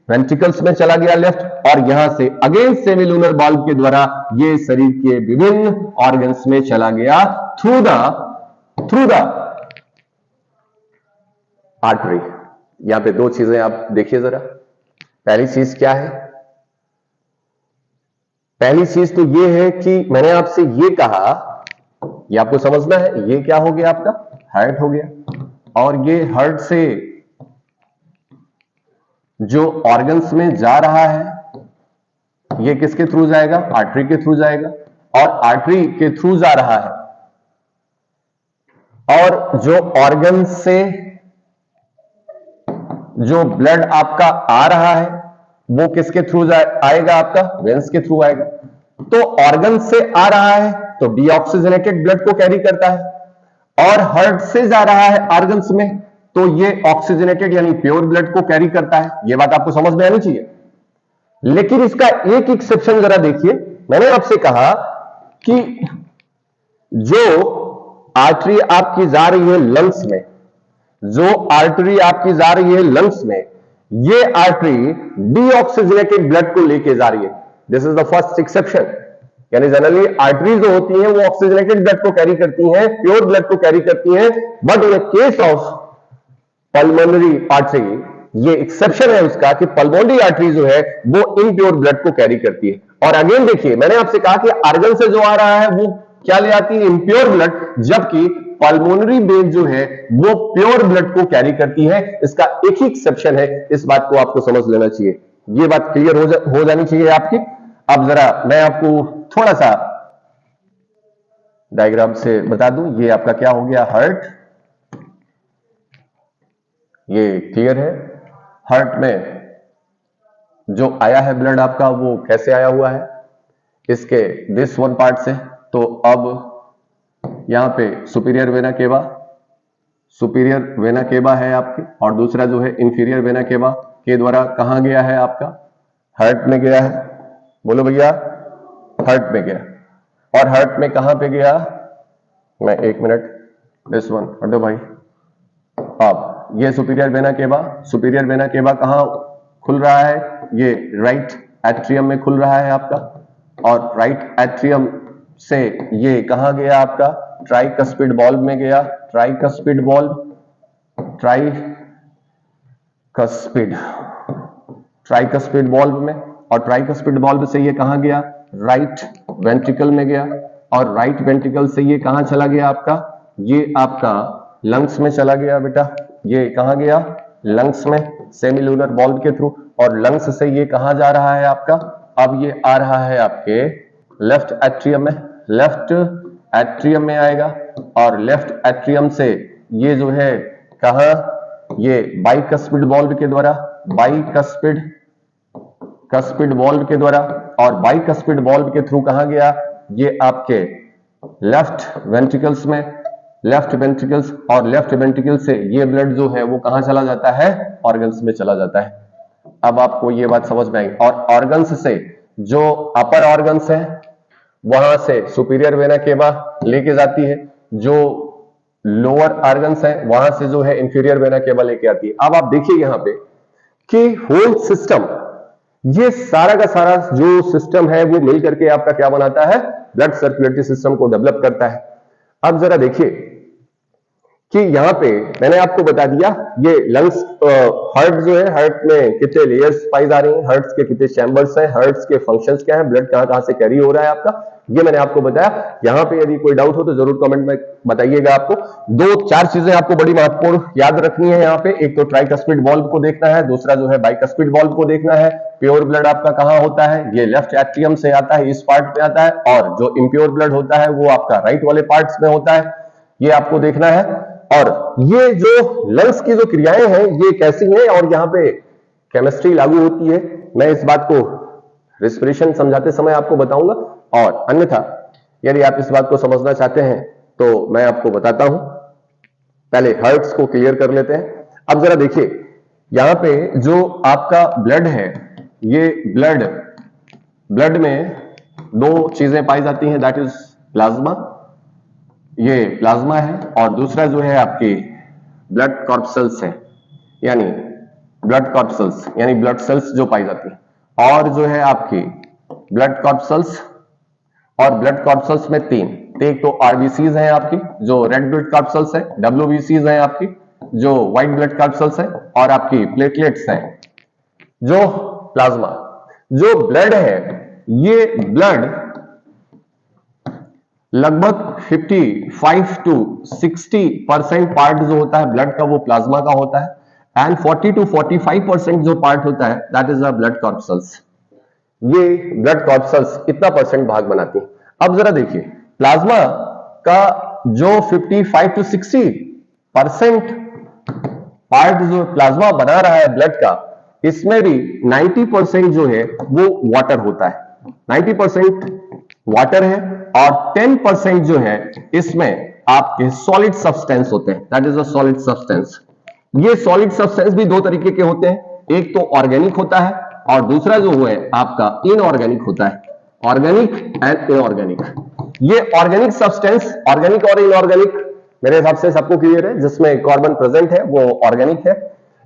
वेंट्रिकल्स में चला गया लेफ्ट। और यहां से अगेन सेमिलुलर वाल्व के द्वारा ये शरीर के विभिन्न ऑर्गन्स में चला गया थ्रू द आर्टरी। यहां पे दो चीजें आप देखिए जरा। पहली चीज क्या है? पहली चीज तो ये है कि मैंने आपसे ये कहा, ये आपको समझना है, ये क्या हो गया आपका? हार्ट हो गया। और ये हार्ट से जो ऑर्गन्स में जा रहा है ये किसके थ्रू जाएगा? आर्टरी के थ्रू जाएगा। और आर्टरी के थ्रू जा रहा है। और जो ऑर्गन से जो ब्लड आपका आ रहा है वो किसके थ्रू आएगा? आपका वेन्स के थ्रू आएगा। तो ऑर्गन से आ रहा है तो डीऑक्सीजनेटेड ब्लड को कैरी करता है। और हार्ट से जा रहा है ऑर्गन्स में तो ये ऑक्सीजनेटेड यानी प्योर ब्लड को कैरी करता है। ये बात आपको समझ में आनी चाहिए। लेकिन इसका एक एक्सेप्शन जरा देखिए। मैंने आपसे कहा कि जो आर्टरी आपकी जा रही है लंग्स में, जो आर्टरी आपकी जा रही है लंग्स में, ये आर्टरी डीऑक्सीजनेटेड ब्लड को लेके जा रही है। This is the first exception. यानी जनरली आर्टरी जो होती हैं वो ऑक्सीजनेटेड ब्लड को कैरी करती हैं, प्योर ब्लड को कैरी करती हैं। But in case of pulmonary artery ये एक्सेप्शन है उसका कि पल्मोनरी आर्टरी जो है वो इम्प्योर ब्लड को कैरी करती है। और अगेन देखिए, मैंने आपसे कहा कि आर्गन से जो आ रहा है वो क्या ले आती है? Impure blood. जबकि पल्मोनरी वेन जो है वो प्योर ब्लड को कैरी करती है। इसका एक ही एक्सेप्शन है। इस बात को आपको समझ लेना चाहिए। ये बात क्लियर हो जानी चाहिए आपकी। अब जरा मैं आपको थोड़ा सा डायग्राम से बता दूं। ये आपका क्या हो गया? हार्ट। ये क्लियर है। हार्ट में जो आया है ब्लड आपका वो कैसे आया हुआ है? इसके दिस वन पार्ट से। तो अब यहां पे superior vena cava superior vena cava है आपकी, और दूसरा जो है इंफीरियर वेना केवा के द्वारा कहां गया है आपका, हार्ट में गया है। बोलो भैया, हार्ट में गया। और हार्ट में कहां पे गया, मैं 1 मिनट, दिस वन हटो भाई। अब ये superior vena cava, superior vena cava कहां खुल रहा है, ये राइट एट्रियम में खुल रहा है आपका, और राइट एट्रियम से ये कहां गया आपका, ट्राइकस्पिड बॉल्व में गया, tricuspid valve, tricuspid, tricuspid valve में, और ट्राइकस्पिड बॉल्व से ये कहां गया, राइट वेंट्रिकल में गया, और राइट वेंट्रिकल से ये कहां चला गया आपका, ये आपका लंग्स में चला गया बेटा, ये कहां गया, लंग्स में, सेमिलुलर बॉल्व के थ्रू, और लंग्स से ये कहां जा रहा है आपका, अब ये आ रहा है आपके लेफ्ट एट्रियम में, लेफ्ट एट्रियम में आएगा, और लेफ्ट एट्रियम से ये जो है कहां, ये बाइकस्पिड बॉल्व के द्वारा, बाइकस्पिड कस्पिड बॉल्व के द्वारा, और बाइकस्पिड बॉल्व के थ्रू कहां गया, ये आपके लेफ्ट वेंट्रिकल्स में, लेफ्ट वेंट्रिकल्स, और लेफ्ट वेंट्रिकल से ये ब्लड जो है वो कहां चला जाता है, ऑर्गन्स में चला जाता है। अब आपको ये बात समझ में आई। और ऑर्गन्स से जो अपर ऑर्गन्स है वहां से सुपीरियर वेना केवा लेके जाती है, जो लोअर ऑर्गन्स है वहां से जो है इंफीरियर वेना केवा लेके आती है। अब आप देखिए यहां पे कि होल सिस्टम, ये सारा का सारा जो सिस्टम है वो मिल करके आपका क्या बनाता है, ब्लड सर्कुलेटरी सिस्टम को डेवलप करता है। अब जरा देखिए कि यहां पे मैंने आपको बता दिया ये लंग्स, हार्ट जो है, हार्ट में कितने लेयर्स पाई जा रही हैं, हार्ट्स के कितने चैम्बर्स हैं, हार्ट्स के फंक्शंस क्या हैं, ब्लड कहां कहां से कैरी हो रहा है आपका, ये मैंने आपको बताया। यहां पे यदि कोई डाउट हो तो जरूर कमेंट में बताइएगा। आपको 2-4 चीजें आपको बड़ी महत्वपूर्ण याद रखनी है यहाँ पे। एक तो ट्राइकस्पिड बॉल्व को देखना है, दूसरा जो है बाइकस्पिड बॉल्व को देखना है। प्योर ब्लड आपका कहां होता है, ये लेफ्ट एट्रियम से आता है, इस पार्ट में आता है, और जो इम्प्योर ब्लड होता है वो आपका राइट वाले पार्ट्स में होता है, ये आपको देखना है। और ये जो लंग्स की जो क्रियाएं हैं ये कैसी हैं और यहाँ पे केमिस्ट्री लागू होती है, मैं इस बात को रेस्पिरेशन समझाते समय आपको बताऊंगा। और अन्यथा यदि आप इस बात को समझना चाहते हैं तो मैं आपको बताता हूं। पहले हार्ट्स को क्लियर कर लेते हैं। अब जरा देखिए यहां पे जो आपका ब्लड है, ये ब्लड में 2 चीजें पाई जाती हैं, दैट इज प्लाज्मा, ये प्लाज्मा है, और दूसरा जो है आपकी ब्लड कॉर्पसल्स है, यानी ब्लड कॉर्पसल्स यानी ब्लड सेल्स जो पाई जाती है। और जो है आपकी ब्लड कॉर्पसल्स, और ब्लड कॉर्पसल्स में 3, एक तो आरबीसीज हैं आपकी जो रेड ब्लड कॉर्पसल्स है, डब्ल्यूबीसीज हैं आपकी जो व्हाइट ब्लड कॉर्पसल्स है, और आपकी प्लेटलेट्स हैं जो प्लाज्मा। जो ब्लड है, ये ब्लड लगभग 55 to 60% पार्ट जो होता है ब्लड का वो प्लाज्मा का होता है, एंड 40 to 45% जो पार्ट होता है that is a blood corpuscles. ये ब्लड कॉर्पसल्स इतना परसेंट भाग बनाती है। अब जरा देखिए प्लाज्मा का जो 55 to 60% पार्ट जो प्लाज्मा बना रहा है ब्लड का, इसमें भी 90% जो है वो वाटर होता है, 90% वाटर है, और 10% जो है इसमें आपके सॉलिड सब्सटेंस होते हैं, that is a solid substance. ये सॉलिड सब्सटेंस भी 2 तरीके के होते हैं, एक तो ऑर्गेनिक होता है और दूसरा जो है आपका इनऑर्गेनिक होता है, ऑर्गेनिक एंड इनऑर्गेनिक। ये ऑर्गेनिक सब्सटेंस, ऑर्गेनिक और इनऑर्गेनिक मेरे हिसाब से सबको क्लियर है। जिसमें कार्बन प्रेजेंट है वो ऑर्गेनिक है,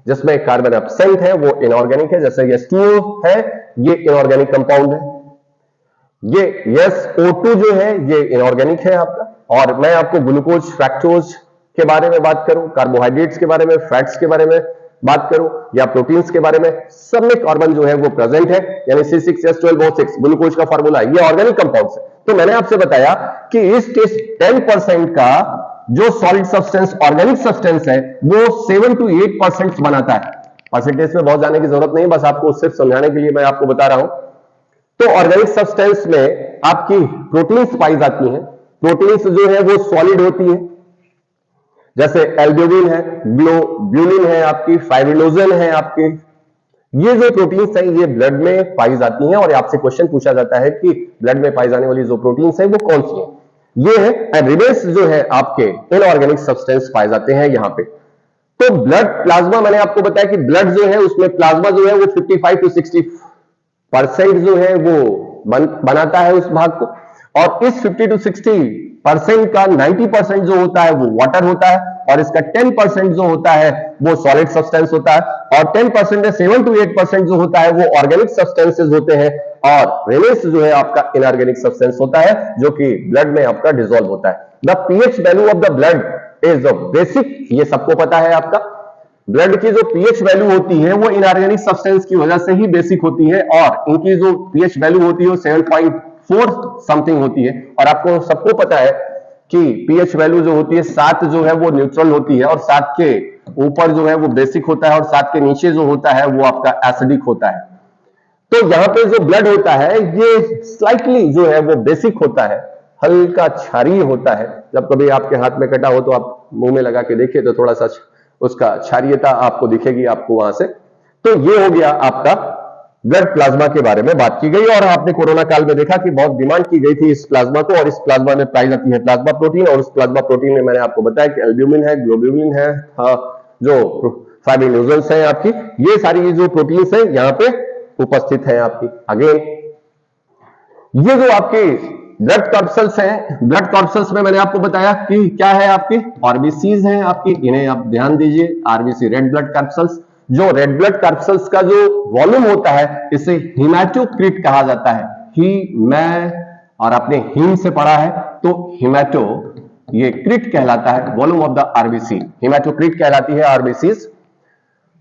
जिसमें कार्बन एब्सेंट है वो इनऑर्गेनिक है। जैसे ये H2O है, ये इनऑर्गेनिक कंपाउंड है। ये SO2 जो है ये इनऑर्गेनिक है आपका। और मैं आपको ग्लूकोज, फ्रैक्टोज के बारे में बात करूं, कार्बोहाइड्रेट्स के बारे में, फैट्स के बारे में बात करूं, या प्रोटीन्स के बारे में, सब में कार्बन जो है वो प्रेजेंट है, यानी C6H12O6 ग्लूकोज का फार्मूला, ये ऑर्गेनिक कंपाउंड्स है। तो मैंने आपसे बताया कि इस 10% का जो सॉलिड सब्सटेंस ऑर्गेनिक सब्सटेंस है वो 7 to 8% बनाता है। परसेंटेज में बहुत जाने की जरूरत नहीं, बस आपको सिर्फ समझाने के लिए मैं आपको बता रहा हूं। तो ऑर्गेनिक सब्सटेंस में आपकी प्रोटीन्स पाई जाती हैं। प्रोटीन्स जो है वो सॉलिड होती है, जैसे एल्ब्यूमिन है, ग्लोब्यूलिन है आपकी, फाइब्रिनोजन है आपके। ये जो प्रोटीन्स हैं ये ब्लड में पाई जाती हैं, और आपसे क्वेश्चन पूछा जाता है कि ब्लड में पाई जाने वाली जो प्रोटीन्स हैं वो कौन सी हैं। ये है, एंड रिमेन्स जो है आपके इनऑर्गेनिक सब्सटेंस पाए जाते हैं यहां पे। तो ब्लड प्लाज्मा, मैंने आपको बताया कि ब्लड जो है उसमें प्लाज्मा जो है वो 55 to 60% जो है वो बनाता है उस भाग को, और इस 50 to 60% का 90% जो होता है वो वाटर होता है, और इसका 10% जो होता है वो सॉलिड सब्सटेंस होता है, और 10% 7 to 8% जो होता है वो ऑर्गेनिक सब्सटेंसेस होते हैं, और रिमेन्स जो है आपका इनऑर्गेनिक सब्सटेंस होता है जो कि ब्लड में आपका डिसॉल्व होता है। The pH value of the blood is the basic, ये सबको पता है आपका, ब्लड की जो पीएच वैल्यू होती है वो इनऑर्गेनिक सब्सटेंस की वजह से ही बेसिक होती है, और इनकी जो पीएच वैल्यू होती है वो 7.4 समथिंग होती है, और आपको सबको पता है कि पीएच वैल्यू जो होती है 7 जो है वो न्यूट्रल होती है, और 7 के ऊपर जो है वो बेसिक होता है, और 7 के नीचे जो होता है वो आपका एसिडिक होता है। तो यहां पे जो ब्लड होता है ये स्लाइटली जो है वो बेसिक होता है, हल्का क्षारीय होता है। जब कभी आपके हाथ में कटा हो तो आप मुंह में लगा के देखिए तो थोड़ा सा उसका क्षारीयता आपको दिखेगी आपको वहां से। तो ये हो गया आपका ब्लड प्लाज्मा के बारे में बात की गई, और आपने कोरोना काल में देखा कि बहुत डिमांड की गई थी इस प्लाज्मा को, और इस प्लाज्मा में पाई जाती है प्लाज्मा प्रोटीन, और उस प्लाज्मा प्रोटीन में मैंने आपको बताया कि एल्ब्यूमिन है, ग्लोब्यूलिन है, जो फाइब्रिनोजेंस है आपकी, ये सारी जो प्रोटीन्स है यहाँ पे उपस्थित है आपकी। अगेन ये जो आपके ब्लड कॉर्पसल्स हैं, ब्लड कॉर्पसल्स में मैंने आपको बताया कि क्या है, आपकी आरबीसीज हैं आपकी, इन्हें आप ध्यान दीजिए, आरबीसी रेड ब्लड कॉर्पसल्स। जो रेड ब्लड कॉर्पसल्स का जो वॉल्यूम होता है इसे हिमैटोक्रिट कहा जाता है। और आपने हीम से पढ़ा है तो हिमैटो, ये क्रिट कहलाता है, वॉल्यूम ऑफ द आरबीसी, हिमैटोक्रिट कहलाती है आरबीसीज।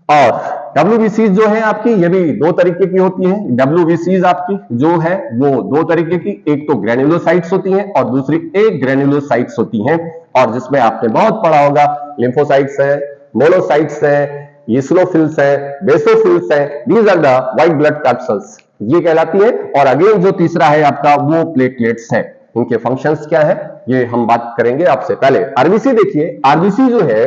और डब्ल्यूबीसीज जो है आपकी, ये भी दो तरीके की होती है। डब्ल्यूबीसीज आपकी जो है वो दो तरीके की, एक तो ग्रेन्युलोसाइट्स होती हैं और दूसरी एक ग्रेन्युलोसाइट्स होती हैं, और जिसमें आपने बहुत पढ़ा होगा, लिम्फोसाइट्स है, मोनोसाइट्स है, ईसिनोफिल्स है, बेसोफिल्स है, these are the white blood corpuscles, ये कहलाती है। और अगेन जो तीसरा है आपका वो प्लेटलेट्स है। इनके फंक्शंस क्या है ये हम बात करेंगे आपसे। पहले आरबीसी देखिए, आरबीसी जो है,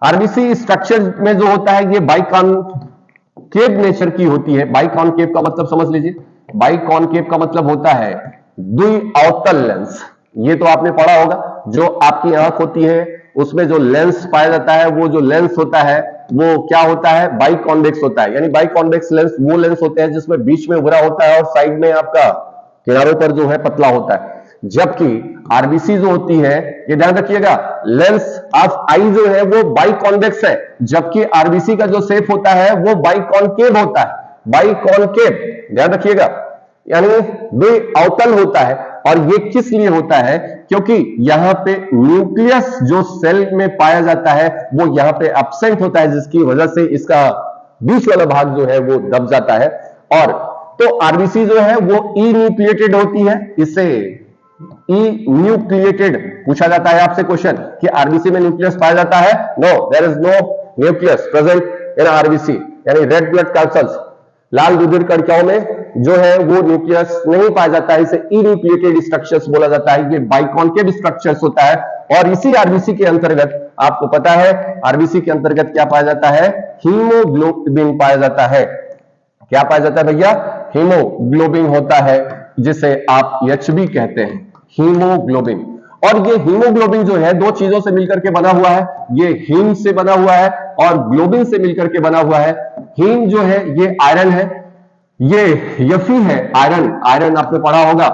आरबीसी स्ट्रक्चर में जो होता है ये बाइकॉनकेव नेचर की होती है। बाइकॉनकेव का मतलब समझ लीजिए, बाइकॉनकेव का मतलब होता है द्विअवतल लेंस। ये तो आपने पढ़ा होगा, जो आपकी आंख होती है उसमें जो लेंस पाया जाता है, वो जो लेंस होता है वो क्या होता है, बाइकॉन्वेक्स होता है। यानी बाइकॉन्वेक्स लेंस वो लेंस होते हैं जिसमें बीच में उभरा होता है और साइड में आपका किनारों पर जो है पतला होता है। जबकि आरबीसी जो होती है, ये ध्यान रखिएगा, लेंस ऑफ आई जो है वो बाइकॉन्वेक्स है, जबकि आरबीसी का जो शेप होता है वो बाइकॉनकेव होता है। बाइकॉनकेव ध्यान रखिएगा, यानी द्विअवतल होता है। और ये किस लिए होता है, क्योंकि यहां पे न्यूक्लियस जो सेल में पाया जाता है वो यहां पे एब्सेंट होता है, जिसकी वजह से इसका बीच वाला भाग जो है वो दब जाता है। और तो आरबीसी जो है वो ई न्यूक्लिएटेड होती है, इसे ई न्यूक्लिएटेड पूछा जाता है आपसे क्वेश्चन कि आरबीसी में न्यूक्लियस पाया जाता है। No, there is no nucleus present in RBC, यानी रेड ब्लड कॉर्पसल्स, लाल रुधिर कणिकाओं में जो है वो न्यूक्लियस नहीं पाया जाता है, इसे ई न्यूक्लिएटेड स्ट्रक्चर्स बोला जाता है। ये बाइकॉनकेव स्ट्रक्चर्स होता है। और इसी आरबीसी के अंतर्गत आपको पता है, आरबीसी के अंतर्गत क्या पाया जाता है, हीमोग्लोबिन पाया जाता है। क्या पाया जाता है भैया, हीमोग्लोबिन होता है, जिसे आप एचबी कहते हैं, हीमोग्लोबिन। और ये हीमोग्लोबिन जो है दो चीजों से मिलकर के बना हुआ है, ये हीम से बना हुआ है और ग्लोबिन से मिलकर के बना हुआ है। हीम जो है ये आयरन है, ये यफी है, आयरन आपने पढ़ा होगा,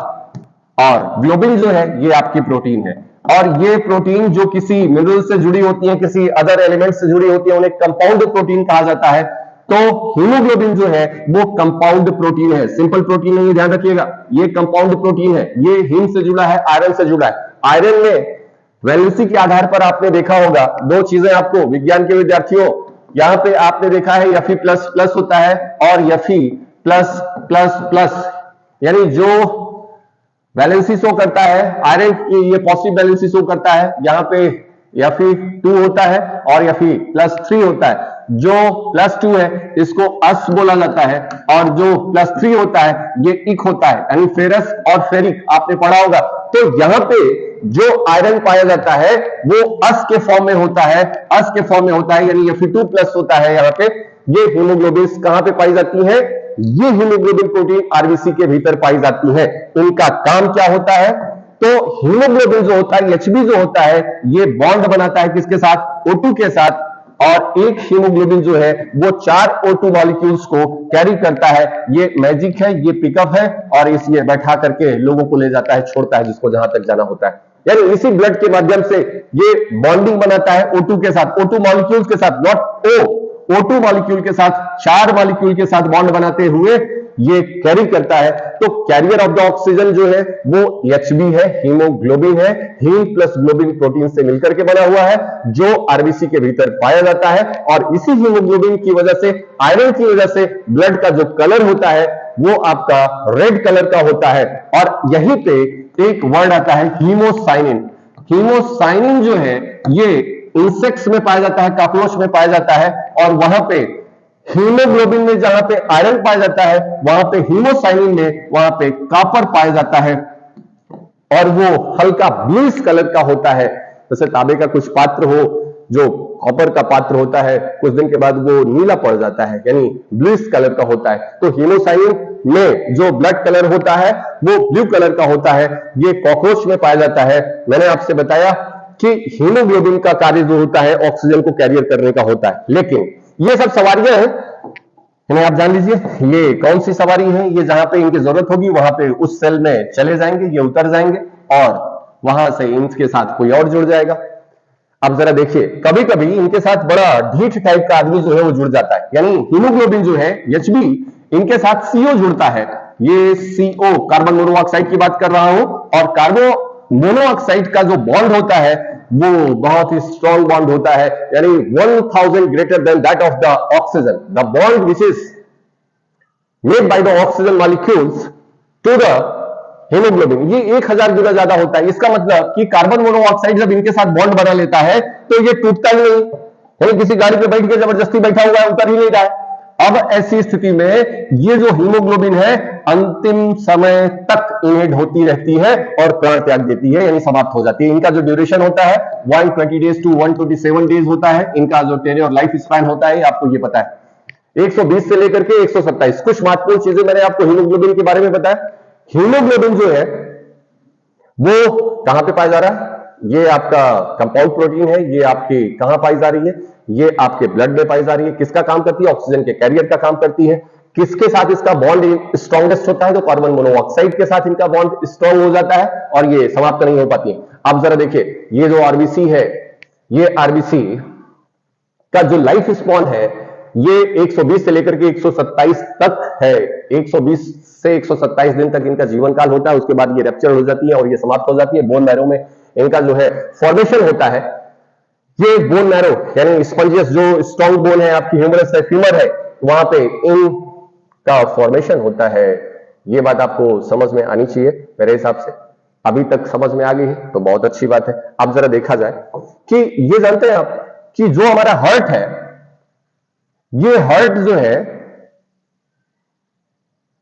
और ग्लोबिन जो है ये आपकी प्रोटीन है। और ये प्रोटीन जो किसी मिनरल से जुड़ी होती है, किसी अदर एलिमेंट से जुड़ी होती है, उन्हें कंपाउंड प्रोटीन कहा जाता है। तो हीमोग्लोबिन जो है वो कंपाउंड प्रोटीन है, सिंपल प्रोटीन नहीं, ध्यान रखिएगा, ये कंपाउंड प्रोटीन है। ये हीम से जुड़ा है, आयरन से जुड़ा है। आयरन में वैलेंसी के आधार पर आपने देखा होगा दो चीजें, आपको विज्ञान के विद्यार्थियों, यहां पे आपने देखा है Fe प्लस प्लस होता है और Fe प्लस प्लस प्लस, यानी जो वैलेंसी शो करता है आयरन की, ये पॉजिटिव वैलेंसी शो करता है। यहाँ पे Fe2 होता है और Fe+3 होता है। जो +2 है इसको अस बोला जाता है, और जो +3 होता है ये इक होता है, यानी फेरस और फेरिक आपने पढ़ा होगा। तो यहां पे जो आयरन पाया जाता है वो अस के फॉर्म में होता है, अस के फॉर्म में होता है, यानी Fe2 प्लस होता है। यहाँ पे ये हीमोग्लोबिन कहां पे पाई जाती है, ये हीमोग्लोबिन प्रोटीन आरबीसी के भीतर पाई जाती है। इनका काम क्या होता है, तो हीमोग्लोबिन जो होता है, एचबी जो होता है, ये बॉन्ड बनाता है किसके साथ? O2 के साथ, और एक हीमोग्लोबिन जो है वो 4 O2 मॉलिक्यूल्स को कैरी करता है। ये मैजिक है, ये पिकअप है, और इस ये बैठा करके लोगों को ले जाता है, छोड़ता है जिसको जहां तक जाना होता है। यानी इसी ब्लड के माध्यम से ये बॉन्डिंग बनाता है O2 के साथ, O2 मॉलिक्यूल्स के साथ, नॉट O2 मॉलिक्यूल के साथ, 4 मॉलिक्यूल के साथ बॉन्ड बनाते हुए ये कैरी करता है। तो कैरियर ऑफ द ऑक्सीजन जो है वो एचबी है, हीमोग्लोबिन है, हीम प्लस ग्लोबिन प्रोटीन से मिलकर के बना हुआ है, जो आरबीसी के भीतर पाया जाता है। और इसी हीमोग्लोबिन की वजह से, आयरन की वजह से ब्लड का जो कलर होता है वो आपका रेड कलर का होता है। और यहीं पे एक वर्ड आता है हीमोसाइनिन। हीमोसाइनिन जो है ये इंसेक्ट्स में पाया जाता है, कॉकरोच में पाया जाता है, और वहां पे हीमोग्लोबिन में जहां पे आयरन पाया जाता है, वहां पे हीमोसाइनिन में वहां पे कॉपर पाया जाता है, और वो हल्का ब्लूइश कलर का होता है। जैसे तांबे का कुछ पात्र हो जो कॉपर का पात्र होता है, कुछ दिन के बाद वो नीला पड़ जाता है, यानी ब्लूइश कलर का होता है। तो हीमोसाइनिन में जो ब्लड कलर होता है वो ब्लू कलर का होता है। ये कॉकरोच में पाया जाता है। मैंने आपसे बताया कि हीमोग्लोबिन का कार्य जो होता है ऑक्सीजन को कैरियर करने का होता है। लेकिन ये सब सवारियां हैं, इन्हें आप जान लीजिए, ये कौन सी सवारी है, ये जहां पे इनकी जरूरत होगी वहां पे उस सेल में चले जाएंगे, ये उतर जाएंगे, और वहां से इनके साथ कोई और जुड़ जाएगा। अब जरा देखिए, कभी कभी इनके साथ बड़ा ढीठ टाइप का आदमी जो है वो जुड़ जाता है, यानी हीमोग्लोबिन जो है एचबी, इनके साथ सीओ जुड़ता है। ये सीओ कार्बन मोनोऑक्साइड की बात कर रहा हूं, और कार्बन मोनोऑक्साइड का जो बॉन्ड होता है वो बहुत ही स्ट्रॉन्ग बॉन्ड होता है, यानी 1000 greater than that of the oxygen. The bond which is made by the oxygen molecules to the haemoglobin, ये 1000 गुना ज्यादा होता है। इसका मतलब कि कार्बन मोनोऑक्साइड जब इनके साथ बॉन्ड बना लेता है तो ये टूटता ही नहीं, यानी किसी गाड़ी पे बैठ के जबरदस्ती बैठा हुआ है, उतर ही नहीं रहा है। अब ऐसी स्थिति में ये जो हीमोग्लोबिन है अंतिम समय तक इनेड होती रहती है और प्राण त्याग देती है, यानी समाप्त हो जाती है। इनका जो ड्यूरेशन होता है 120 डेज टू 127 डेज होता है। इनका जो टेन्योर और लाइफ स्पैन होता है आपको ये पता है, 120 से लेकर के 127। कुछ महत्वपूर्ण चीजें मैंने आपको हीमोग्लोबिन के बारे में बताया। हीमोग्लोबिन जो है वो कहां पे पाया जा रहा है? ये आपका कंपाउंड प्रोटीन है, ये आपकी कहां पाई जा रही है? ये आपके ब्लड में पाई जा रही है। किसका काम करती है? ऑक्सीजन के कैरियर का काम करती है। किसके साथ इसका बॉन्ड स्ट्रॉन्गेस्ट होता है? तो कार्बन मोनोऑक्साइड के साथ इनका बॉन्ड स्ट्रॉन्ग हो जाता है और ये समाप्त नहीं हो पाती है। अब जरा देखिए, ये जो आरबीसी है, ये आरबीसी का जो लाइफ स्पॉन है ये 120 से लेकर के 127 तक है। 120 से 127 दिन तक इनका जीवन काल होता है, उसके बाद ये रैप्चर हो जाती है और ये समाप्त हो जाती है। बोन मैरो में इनका जो है फॉर्मेशन होता है। ये बोन मैरो यानी स्पंजियस जो स्ट्रॉन्ग बोन है, आपकी ह्यूमरस है, फीमर है, वहां पे इनका फॉर्मेशन होता है। ये बात आपको समझ में आनी चाहिए मेरे हिसाब से। अभी तक समझ में आ गई है तो बहुत अच्छी बात है। अब जरा देखा जाए कि ये जानते हैं आप कि जो हमारा हार्ट है, ये हार्ट जो है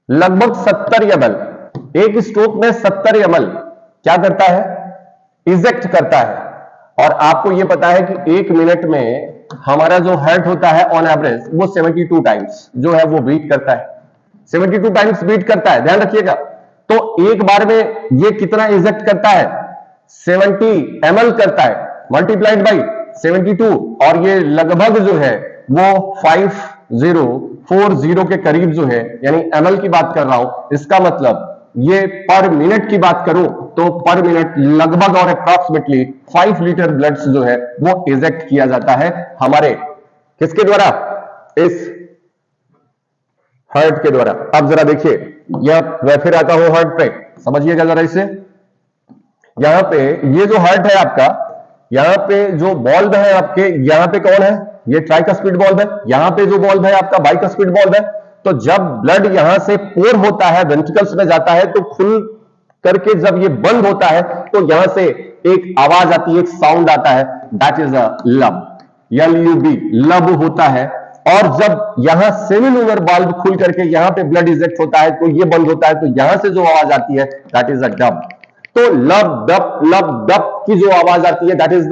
लगभग 70 ml, एक स्ट्रोक में 70 ml क्या करता है? इजेक्ट करता है। और आपको यह पता है कि एक मिनट में हमारा जो हार्ट होता है ऑन एवरेज वो 72 टाइम्स जो है वो बीट करता है। 72 टाइम्स बीट करता है, ध्यान रखिएगा। तो एक बार में ये कितना इजेक्ट करता है? 70 ml करता है, मल्टीप्लाइड बाई 72, और ये लगभग जो है वो 5040 के करीब जो है, यानी ml की बात कर रहा हूं। इसका मतलब ये पर मिनट की बात करूं तो पर मिनट लगभग और अप्रॉक्सीमेटली 5 लीटर ब्लड जो है वो इजेक्ट किया जाता है हमारे किसके द्वारा? इस हार्ट के द्वारा। अब जरा देखिए, यह मैं फिर आता हूं हार्ट पे, समझिएगा जरा इसे। यहां पे ये जो हार्ट है आपका, यहां पे जो बॉल्ब है आपके, यहां पे कौन है? ये ट्राइकस्पिड बॉल्ब है। यहां पे जो बॉल्ब है आपका बाइकस्पिड बॉल्ब है। तो जब ब्लड यहां से पोर होता है, वेंट्रिकल्स में जाता है, तो खुल करके जब ये बंद होता है तो यहां से एक आवाज आती है, एक साउंड आता है, दैट इज अ लब, LUB, लब होता है। और जब यहां सेमिलुनर बाल्ब खुल करके यहां पे ब्लड इजेक्ट होता है तो ये बंद होता है, तो यहां से जो आवाज आती है दैट इज अ डब। तो लब डब की जो आवाज आती है that is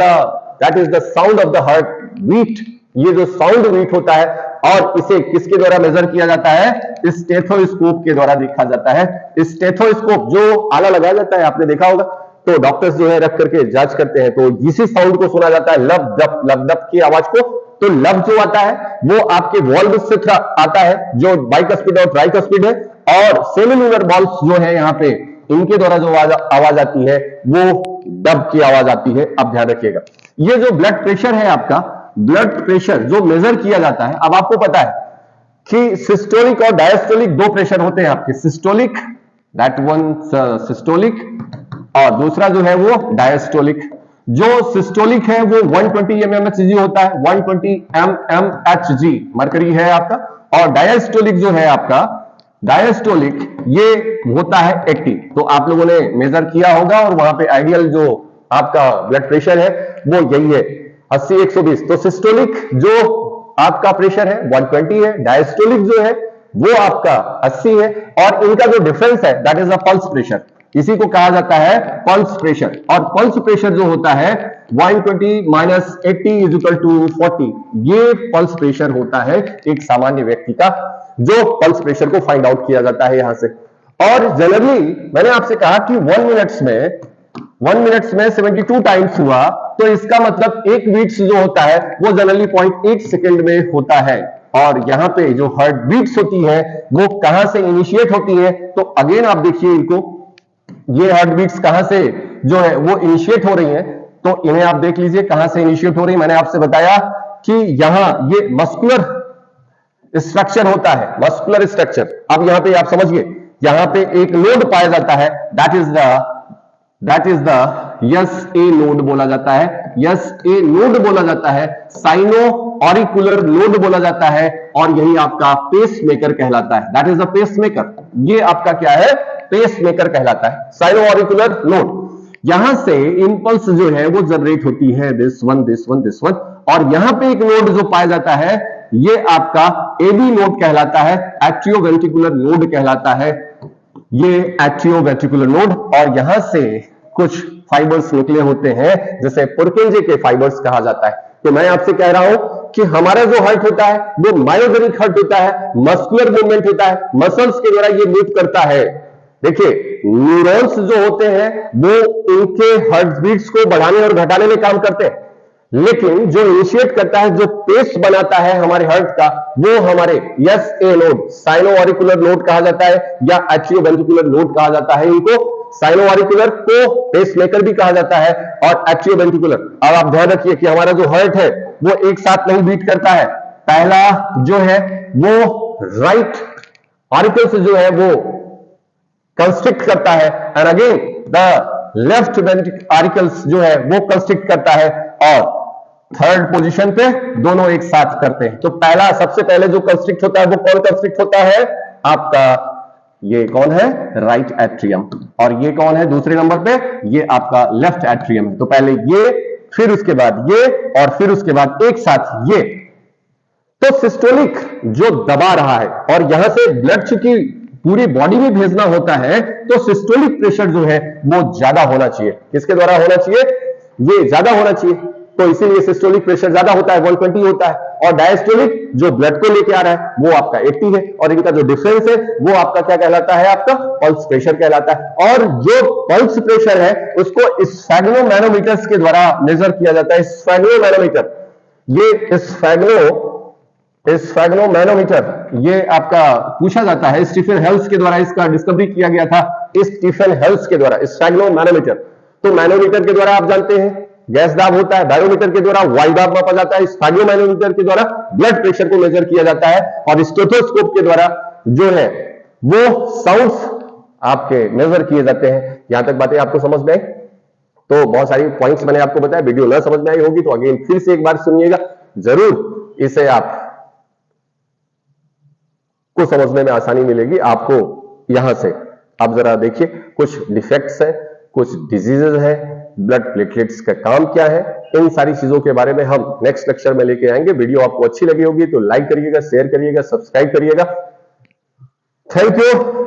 the sound of the heart beat. ये जो साउंड बीट होता है, और इसे किसके द्वारा मेजर किया जाता है? स्टेथोस्कोप के द्वारा देखा जाता है। स्टेथोस्कोप जो आला लगाया जाता है, आपने देखा होगा, तो डॉक्टर्स जो है रख करके जांच करते हैं, तो इसी साउंड को सुना जाता है, लब दप की आवाज को। तो लब जो आता है वो आपके वॉल्व से आता है, जो बाइकस्पिड और ट्राइकस्पिड है, और सेमिलुलर बॉल्स जो है यहाँ पे, इनके द्वारा जो आवाज आती है वो डब की आवाज आती है। आप ध्यान रखिएगा। ये जो ब्लड प्रेशर है आपका, ब्लड प्रेशर जो मेजर किया जाता है, अब आपको पता है कि सिस्टोलिक और डायस्टोलिक दो प्रेशर होते हैं आपके, सिस्टोलिक, दैट वन सिस्टोलिक, और दूसरा जो है वो डायस्टोलिक। जो सिस्टोलिक है वो 120 mmHg होता है, 120 mmHg मरकरी है आपका, और डायस्टोलिक जो है आपका, डायस्टोलिक ये होता है 80। तो आप लोगों ने मेजर किया होगा, और वहां पे आइडियल जो आपका ब्लड प्रेशर है वो यही है, 80-120। तो सिस्टोलिक जो आपका प्रेशर है 120 है, डायस्टोलिक जो है वो आपका 80 है, और इनका जो डिफरेंस है that is a pulse pressure, इसी को कहा जाता है पल्स प्रेशर। और पल्स प्रेशर जो होता है 120 - 80 = 40, ये पल्स प्रेशर होता है एक सामान्य व्यक्ति का, जो पल्स प्रेशर को फाइंड आउट किया जाता है यहां से। और जनरली मैंने आपसे कहा कि 1 मिनट्स में 72 टाइम्स हुआ, तो इसका मतलब एक बीट्स जो होता है वो जनरली 0.8 सेकेंड में होता है। और यहां पे जो हार्ट बीट्स होती है वो कहां से इनिशिएट होती है, तो अगेन आप देखिए इनको, ये हार्ट बीट्स कहां से जो है वो इनिशिएट हो रही हैं, तो इन्हें आप देख लीजिए कहां से इनिशिएट हो रही है। मैंने आपसे बताया कि यहां ये मस्कुलर स्ट्रक्चर होता है, मस्कुलर स्ट्रक्चर। अब यहां पे आप समझिए, यहां पे एक नोड पाया जाता है, that is the SA node बोला जाता है, SA नोड बोला जाता है, साइनो ऑरिकुलर नोड बोला जाता है, और यही आपका पेस मेकर कहलाता है, that is the pacemaker. ये आपका क्या है, पेस मेकर कहलाता है, साइनो ऑरिकुलर नोड। यहां से इंपल्स जो है वो जनरेट होती है, this one this one this one, और यहां पे एक नोड जो पाया जाता है ये आपका AB नोड कहलाता है, एट्रियोवेंट्रिकुलर नोड कहलाता है, ये एट्रियोवेंट्रिकुलर नोड। और यहां से कुछ फाइबर्स निकले होते हैं, जैसे पुरकिंजे के फाइबर्स कहा जाता है। तो मैं आपसे कह रहा हूं कि हमारा जो हार्ट होता है वो मायोजेनिक हार्ट होता है, मस्कुलर मूवमेंट होता है, मसल्स के द्वारा ये मूव करता है। देखिए न्यूरॉन्स जो होते हैं वो इनके हार्ट बीट्स को बढ़ाने और घटाने में काम करते हैं, लेकिन जो इनिशिएट करता है, जो पेस बनाता है हमारे हार्ट का, वो हमारे SA node, sino auricular node कहा जाता है, या एट्रियोवेंट्रिकुलर नोड कहा जाता है। इनको साइनो ऑरिकुलर को पेस मेकर भी कहा जाता है, और एट्रियोवेंट्रिकुलर। अब आप ध्यान रखिए कि हमारा जो हार्ट है वो एक साथ नहीं बीट करता है। पहला जो है वो राइट ऑरिकल्स जो है वो कंस्ट्रिक्ट करता है, and again the left auricles जो है वो कंस्ट्रिक्ट करता है, और थर्ड पोजीशन पे दोनों एक साथ करते हैं। तो पहला, सबसे पहले जो कंस्ट्रिक्ट होता है वो कौन कंस्ट्रिक्ट होता है, आपका ये कौन है, राइट एट्रियम, और ये कौन है दूसरे नंबर पे, ये आपका लेफ्ट एट्रियम है। तो पहले ये, फिर उसके बाद ये, और फिर उसके बाद एक साथ ये। तो सिस्टोलिक जो दबा रहा है, और यहां से ब्लड चूंकि पूरी बॉडी में भेजना होता है, तो सिस्टोलिक प्रेशर जो है वो ज्यादा होना चाहिए। किसके द्वारा होना चाहिए, ये ज्यादा होना चाहिए, तो इसीलिए सिस्टोलिक प्रेशर ज्यादा होता है, 120 होता है, और डायस्टोलिक जो ब्लड को लेके आ रहा है वो आपका 80 है, और इनका जो डिफरेंस है वो आपका क्या कहलाता है, आपका पल्स प्रेशर कहलाता है। और जो पल्स प्रेशर है उसको स्फैग्नोमैनोमीटर्स के द्वारा मेजर किया जाता है। स्फैग्नोमैनोमीटर, ये स्फैग्नोमैनोमीटर ये आपका पूछा जाता है, स्टीफन हेल्स के द्वारा इसका डिस्कवरी किया गया था, स्टीफन हेल्स के द्वारा स्फैग्नोमैनोमीटर। तो मैनोमीटर के द्वारा आप जानते हैं गैस दाब होता है, बैरोमीटर के द्वारा वायु दाब मापा जाता है, स्फैग्नोमैनोमीटर के द्वारा ब्लड प्रेशर को मेजर किया जाता है, और स्टेथोस्कोप के द्वारा जो है वो साउंड्स आपके मेजर किए जाते हैं। यहां तक बातें आपको समझ में आई? तो बहुत सारी पॉइंट्स मैंने आपको बताया, वीडियो ना समझ में आई होगी तो अगेन फिर से एक बार सुनिएगा, जरूर इसे आप को समझने में आसानी मिलेगी आपको। यहां से आप जरा देखिए, कुछ डिफेक्ट्स है, कुछ डिजीजेज है, ब्लड प्लेटलेट्स का काम क्या है, इन सारी चीजों के बारे में हम नेक्स्ट लेक्चर में लेके आएंगे। वीडियो आपको अच्छी लगी होगी तो लाइक करिएगा, शेयर करिएगा, सब्सक्राइब करिएगा। Thank you.